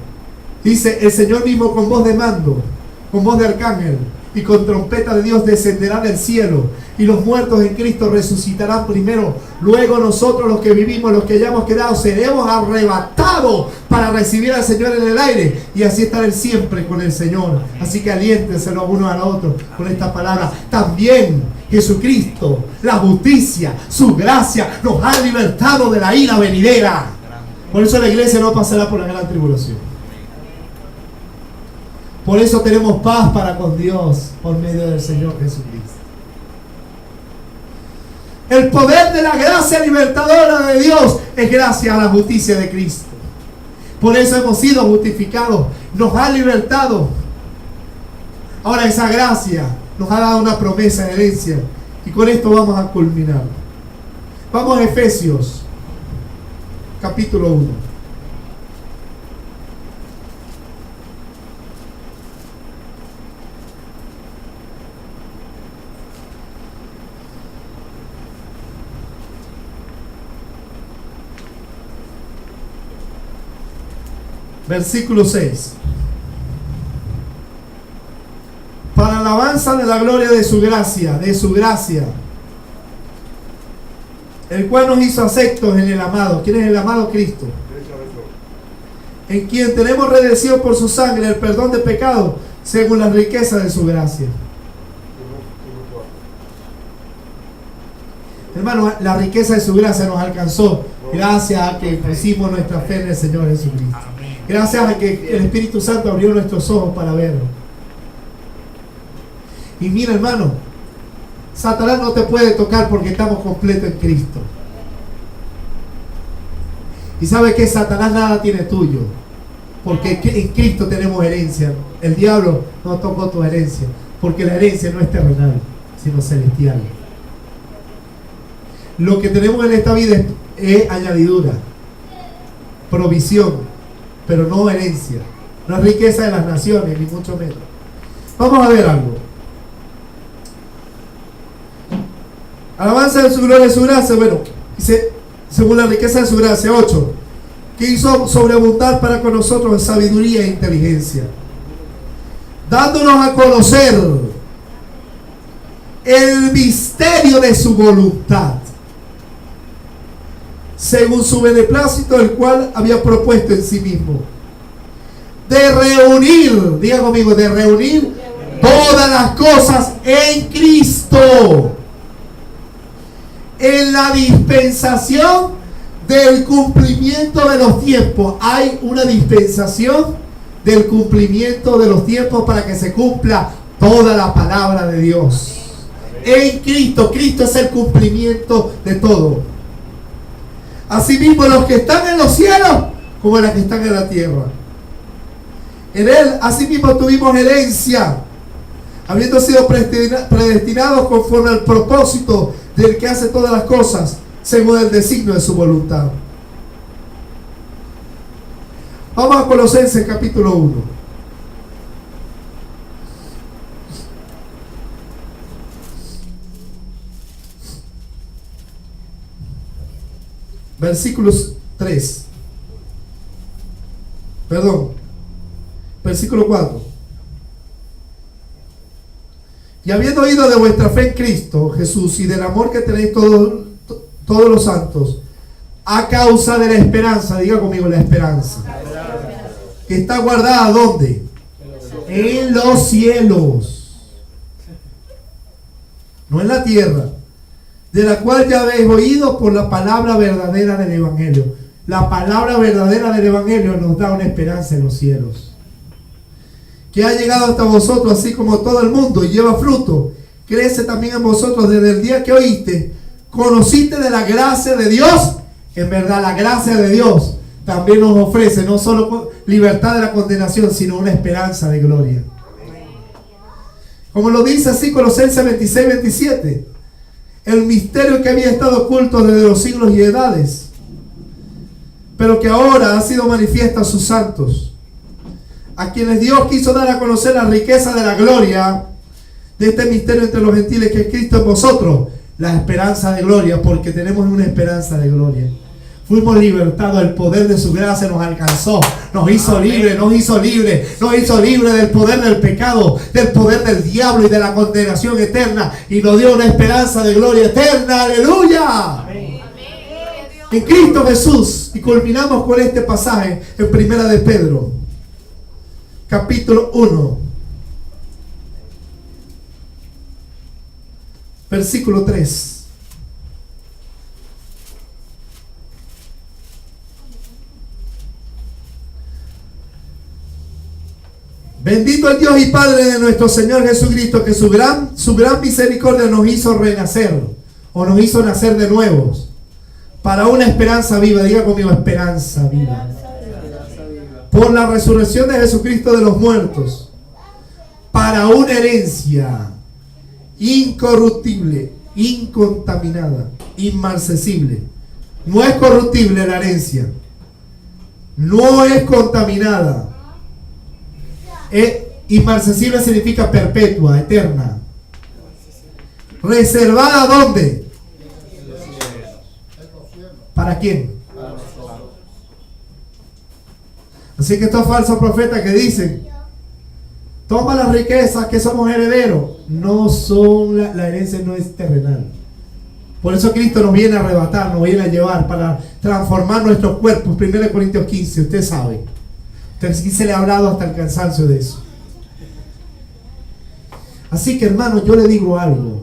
dice: el Señor mismo con voz de mando, con voz de arcángel y con trompeta de Dios descenderá del cielo, y los muertos en Cristo resucitarán primero. Luego nosotros, los que vivimos, los que hayamos quedado, seremos arrebatados para recibir al Señor en el aire, y así estar siempre con el Señor. Así que aliéntense los unos a los otros con esta palabra. También Jesucristo, la justicia, su gracia, nos ha libertado de la ira venidera. Por eso la iglesia no pasará por la gran tribulación. Por eso tenemos paz para con Dios por medio del Señor Jesucristo. El poder de la gracia libertadora de Dios es gracias a la justicia de Cristo. Por eso hemos sido justificados. Nos ha libertado. Ahora esa gracia nos ha dado una promesa de herencia. Y con esto vamos a culminar. Vamos a Efesios capítulo 1. Versículo 6. Para alabanza de la gloria de su gracia, el cual nos hizo aceptos en el amado. ¿Quién es el amado? Cristo. En quien tenemos redención por su sangre, el perdón de pecados, según la riqueza de su gracia. Hermano, la riqueza de su gracia nos alcanzó gracias a que pusimos nuestra fe en el Señor Jesucristo. Gracias a que el Espíritu Santo abrió nuestros ojos para verlo. Y mira, hermano, Satanás no te puede tocar porque estamos completos en Cristo. Y sabe que Satanás nada tiene tuyo, porque en Cristo tenemos herencia. El diablo no tocó tu herencia, porque la herencia no es terrenal, sino celestial. Lo que tenemos en esta vida es añadidura, provisión, pero no herencia. No es riqueza de las naciones, ni mucho menos. Vamos a ver algo. Alabanza de su gloria y su gracia. Bueno, dice, según la riqueza de su gracia, 8, que hizo sobreabundar para con nosotros en sabiduría e inteligencia, dándonos a conocer el misterio de su voluntad, según su beneplácito, el cual había propuesto en sí mismo, de reunir, diga conmigo, de reunir todas las cosas en Cristo, en la dispensación del cumplimiento de los tiempos. Hay una dispensación del cumplimiento de los tiempos para que se cumpla toda la palabra de Dios. En Cristo, Cristo es el cumplimiento de todo. Asimismo, los que están en los cielos como los que están en la tierra. En Él, asimismo, tuvimos herencia, habiendo sido predestinados conforme al propósito del que hace todas las cosas, según el designio de su voluntad. Vamos a Colosenses capítulo 1. Versículos 3. Perdón. Versículo 4. Y habiendo oído de vuestra fe en Cristo Jesús y del amor que tenéis todos los santos, a causa de la esperanza, diga conmigo, la esperanza, que está guardada ¿dónde? En los cielos, no en la tierra, de la cual ya habéis oído por la palabra verdadera del Evangelio. La palabra verdadera del Evangelio nos da una esperanza en los cielos, que ha llegado hasta vosotros, así como todo el mundo, y lleva fruto, crece también en vosotros desde el día que oíste, conociste de la gracia de Dios. En verdad, la gracia de Dios también nos ofrece no solo libertad de la condenación, sino una esperanza de gloria. Como lo dice así Colosenses 26-27, el misterio que había estado oculto desde los siglos y edades, pero que ahora ha sido manifiesta a sus santos, a quienes Dios quiso dar a conocer la riqueza de la gloria de este misterio entre los gentiles, que es Cristo en vosotros, la esperanza de gloria, porque tenemos una esperanza de gloria. Fuimos libertados, el poder de su gracia nos alcanzó, nos hizo libre, nos hizo libre del poder del pecado, del poder del diablo y de la condenación eterna, y nos dio una esperanza de gloria eterna. ¡Aleluya! Amén. En Cristo Jesús. Y culminamos con este pasaje en Primera de Pedro, capítulo 1, versículo 3. Bendito el Dios y Padre de nuestro Señor Jesucristo, que su gran misericordia nos hizo renacer, o nos hizo nacer de nuevos, para una esperanza viva. Diga conmigo, esperanza viva. Por la resurrección de Jesucristo de los muertos, para una herencia incorruptible, incontaminada, inmarcesible. No es corruptible la herencia, no es contaminada. Inmarcesible significa perpetua, eterna. ¿Reservada dónde? ¿Para quién? Así que estos falsos profetas que dicen, toma las riquezas que somos herederos, no son, la herencia no es terrenal. Por eso Cristo nos viene a arrebatar, nos viene a llevar para transformar nuestros cuerpos. 1 Corintios 15, usted sabe. Aquí se le ha hablado hasta el cansancio de eso. Así que, hermano, yo le digo algo.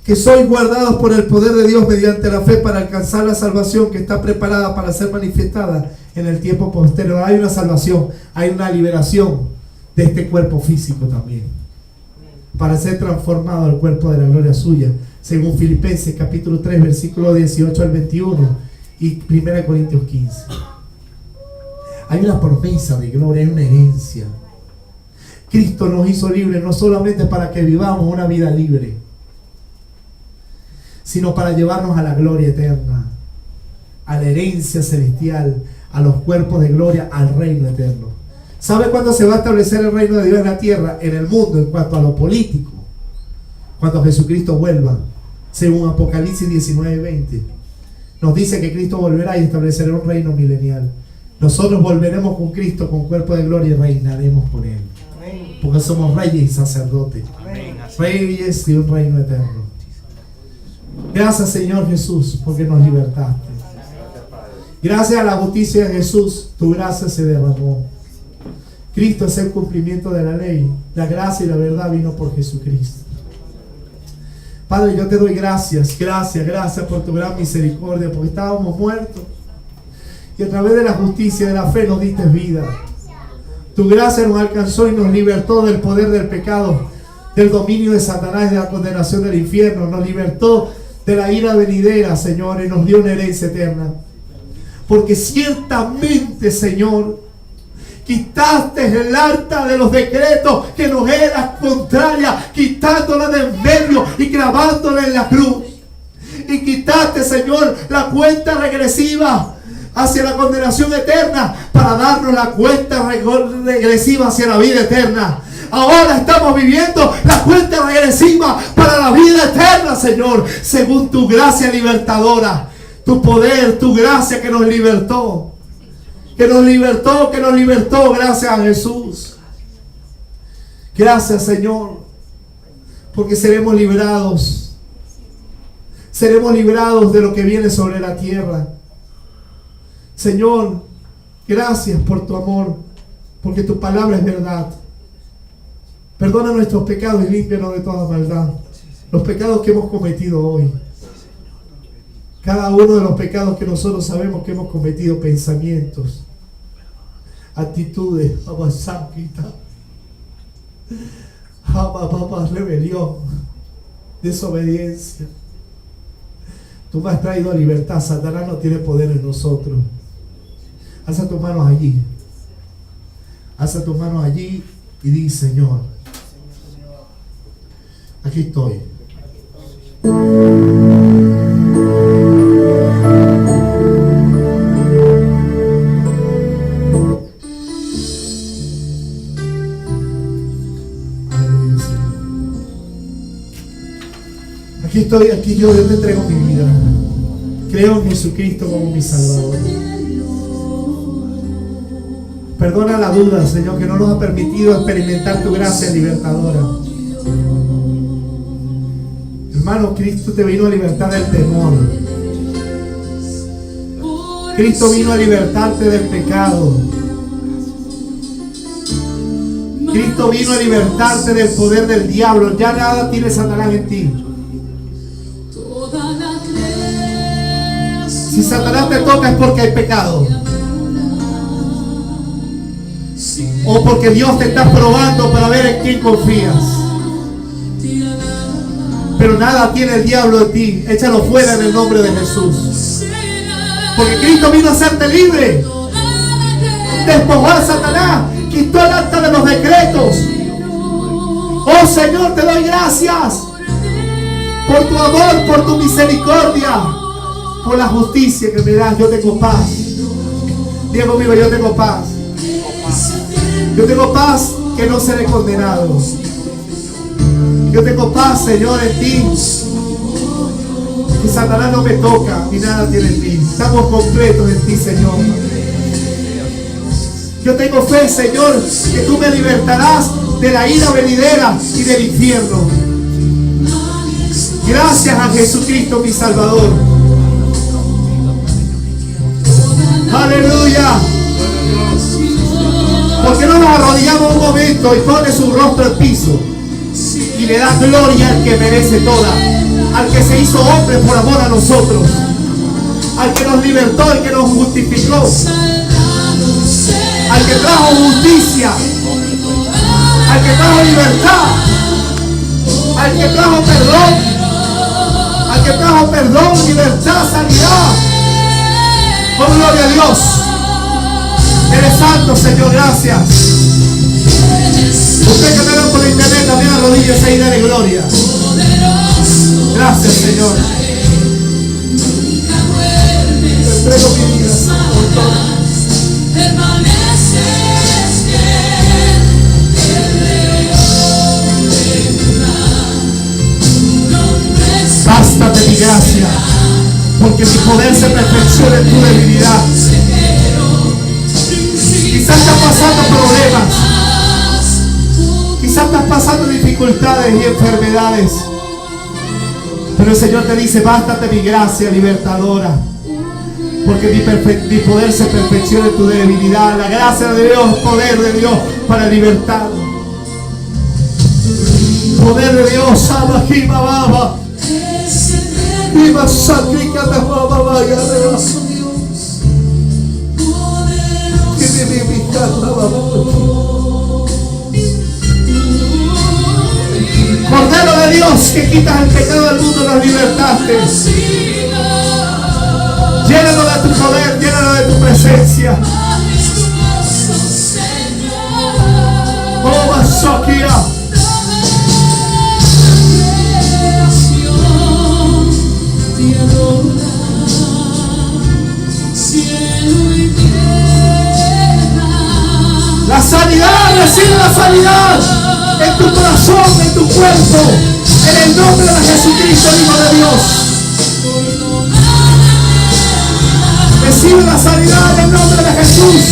Que sois guardados por el poder de Dios mediante la fe para alcanzar la salvación que está preparada para ser manifestada en el tiempo posterior. Hay una salvación, hay una liberación de este cuerpo físico también, para ser transformado al cuerpo de la gloria suya, según Filipenses capítulo 3, versículo 18 al 21 y 1 Corintios 15. Hay una promesa de gloria, hay una herencia Cristo nos hizo libres no solamente para que vivamos una vida libre, sino para llevarnos a la gloria eterna, a la herencia celestial, a los cuerpos de gloria, al reino eterno. ¿Sabe cuándo se va a establecer el reino de Dios en la tierra, en el mundo, en cuanto a lo político? Cuando Jesucristo vuelva, según Apocalipsis 19:20. Nos dice que Cristo volverá y establecerá un reino milenial. Nosotros volveremos con Cristo con cuerpo de gloria y reinaremos con Él. Porque somos reyes y sacerdotes. Reyes y un reino eterno. Gracias, Señor Jesús, porque nos libertaste. Gracias a la justicia de Jesús, tu gracia se derramó. Cristo es el cumplimiento de la ley. La gracia y la verdad vino por Jesucristo. Padre, yo te doy gracias por tu gran misericordia, porque estábamos muertos y a través de la justicia y de la fe nos diste vida. Tu gracia nos alcanzó y nos libertó del poder del pecado, del dominio de Satanás y de la condenación del infierno. Nos libertó de la ira venidera, Señor, y nos dio una herencia eterna. Porque ciertamente, Señor, quitaste el arca de los decretos que nos era contraria, quitándola de en medio y clavándola en la cruz. Y quitaste, Señor, la cuenta regresiva hacia la condenación eterna para darnos la cuenta regresiva hacia la vida eterna. Ahora estamos viviendo la cuenta regresiva para la vida eterna, Señor, según tu gracia libertadora, tu poder, tu gracia que nos libertó. Que nos libertó, gracias a Jesús. Gracias, Señor, porque seremos liberados de lo que viene sobre la tierra. Señor, gracias por tu amor, porque tu palabra es verdad. Perdona nuestros pecados y límpianos de toda maldad. Los pecados que hemos cometido hoy. Cada uno de los pecados que nosotros sabemos que hemos cometido, pensamientos, actitudes, rebelión, desobediencia. Tú me has traído libertad. Satanás no tiene poder en nosotros. Alza tus manos allí. Alza tus manos allí y di: Señor, aquí estoy. Aquí estoy, aquí yo te entrego mi vida. Creo en Jesucristo como mi Salvador. Perdona la duda, Señor, que no nos ha permitido experimentar tu gracia libertadora. Hermano, Cristo te vino a libertar del temor. Cristo vino a libertarte del pecado. Cristo vino a libertarte del poder del diablo. Ya nada tiene Satanás en ti. Si Satanás te toca es porque hay pecado, o porque Dios te está probando para ver en quién confías. Pero nada tiene el diablo de ti. Échalo fuera en el nombre de Jesús, porque Cristo vino a hacerte libre. Despojó a Satanás, quitó el acta de los decretos. Oh Señor, te doy gracias por tu amor, por tu misericordia, por la justicia que me das. Yo tengo paz. Diga conmigo: yo tengo paz. Yo tengo paz, que no seré condenado. Yo tengo paz, Señor, en ti. Que Satanás no me toca, ni nada tiene en mí. Estamos completos en ti, Señor. Yo tengo fe, Señor, que tú me libertarás de la ira venidera y del infierno. Gracias a Jesucristo, mi Salvador. Aleluya. Porque no nos arrodillamos un momento y pone su rostro al piso y le da gloria al que merece toda, al que se hizo hombre por amor a nosotros, al que nos libertó, al que nos justificó, al que trajo justicia, al que trajo libertad, al que trajo perdón, libertad, sanidad. Oh, gloria a Dios. Eres santo, Señor, gracias. Usted que me ve por internet, también arrodíllese y dale gloria. Gracias, Señor. Te entrego mi vida. Bástate mi gracia, porque mi poder se perfecciona en tu debilidad. Quizás estás pasando problemas, quizás estás pasando dificultades y enfermedades, pero el Señor te dice: bástate mi gracia libertadora, porque mi poder se perfecciona en tu debilidad. La gracia de Dios, poder de Dios para libertar. Poder de Dios, Sama Kima Baba. Viva Sacrica de Baba Vaya de Cordero de Dios, que quitas el pecado del mundo, nos libertaste. Llénalo de tu poder, llénalo de tu presencia. Oh, Masoquia. La sanidad, recibe la sanidad en tu corazón, en tu cuerpo, en el nombre de Jesucristo, Hijo de Dios. Recibe la sanidad en el nombre de Jesús.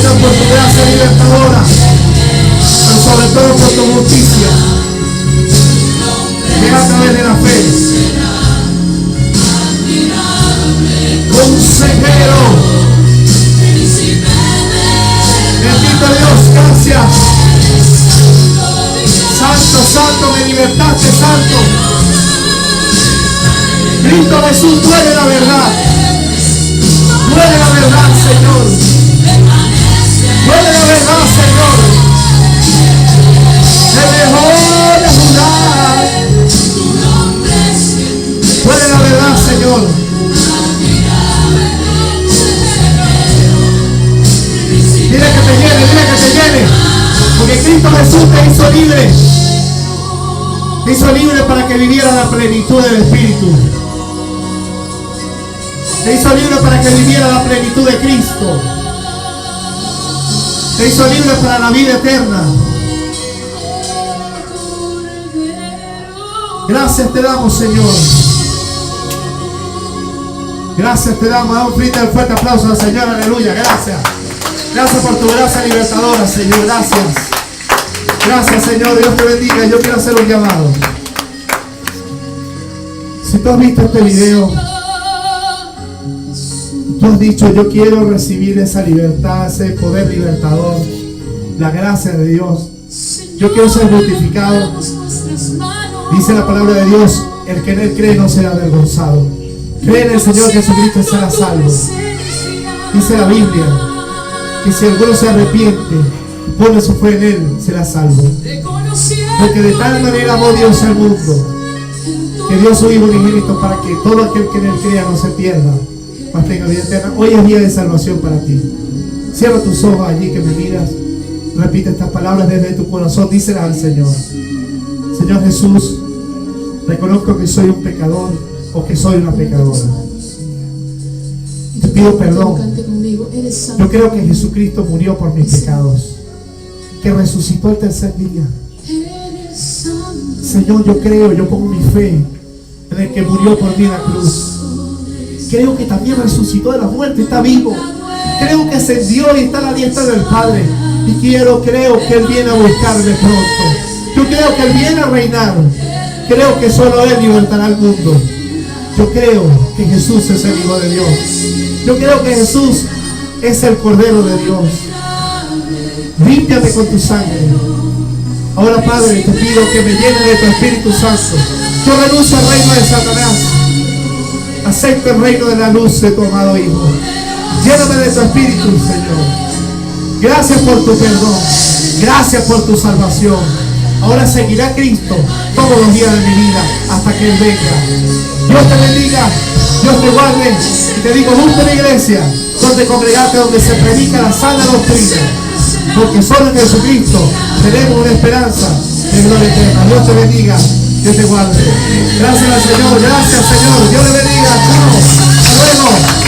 Por tu gracia libertadora, pero sobre todo por tu justicia, que a través de la fe. Consejero, bendito Dios, gracias. Santo, santo, me libertaste, santo. Cristo Jesús, duele la verdad, duele la verdad, Señor. Duele la verdad, Señor. Se dejó de jurar. Duele la verdad, Señor. Dile que te llene. Porque Cristo Jesús te hizo libre. Te hizo libre para que viviera la plenitud del Espíritu. Te hizo libre para que viviera la plenitud de Cristo. Te hizo libre para la vida eterna. Gracias te damos, Señor. Gracias te damos. Damos un fuerte aplauso al Señor. Aleluya. Gracias. Gracias por tu gracia libertadora, Señor. Gracias. Gracias, Señor. Dios te bendiga. Yo quiero hacer un llamado. Si tú has visto este video, tú has dicho: yo quiero recibir esa libertad, ese poder libertador, la gracia de Dios. Yo quiero ser mortificado. Dice la palabra de Dios: el que en él cree no será avergonzado. Cree en el Señor Jesucristo y será salvo. Dice la Biblia que si alguno se arrepiente, pone su fe en él, será salvo. Porque de tal manera amó Dios al mundo, que dio su Hijo unigénito, para que todo aquel que en él crea no se pierda, mas tenga vida eterna. Hoy es día de salvación para ti. Cierra tus ojos allí que me miras. Repite estas palabras desde tu corazón. Díselas al Señor: Señor Jesús, reconozco que soy un pecador, o que soy una pecadora. Te pido perdón. Yo creo que Jesucristo murió por mis pecados, que resucitó el tercer día. Señor, yo creo, yo pongo mi fe en el que murió por mí en la cruz. Creo que también resucitó de la muerte, está vivo. Creo que ascendió y está a la diestra del Padre. Y creo que Él viene a buscarme pronto. Yo creo que Él viene a reinar. Creo que solo Él libertará al mundo. Yo creo que Jesús es el Hijo de Dios. Yo creo que Jesús es el Cordero de Dios. Límpiame con tu sangre. Ahora, Padre, te pido que me llene de tu Espíritu Santo. Yo renuncio al reino de Satanás. Acepto el reino de la luz de tu amado Hijo. Lléname de tu Espíritu, Señor. Gracias por tu perdón. Gracias por tu salvación. Ahora seguirá Cristo todos los días de mi vida hasta que Él venga. Dios te bendiga, Dios te guarde. Y te digo, busca una iglesia donde congregarte, donde se predica la sana doctrina. Porque solo en Jesucristo tenemos una esperanza de gloria eterna. Dios te bendiga, Dios te guarde. Gracias al Señor, gracias Señor. Dios le bendiga. Chao. Hasta luego.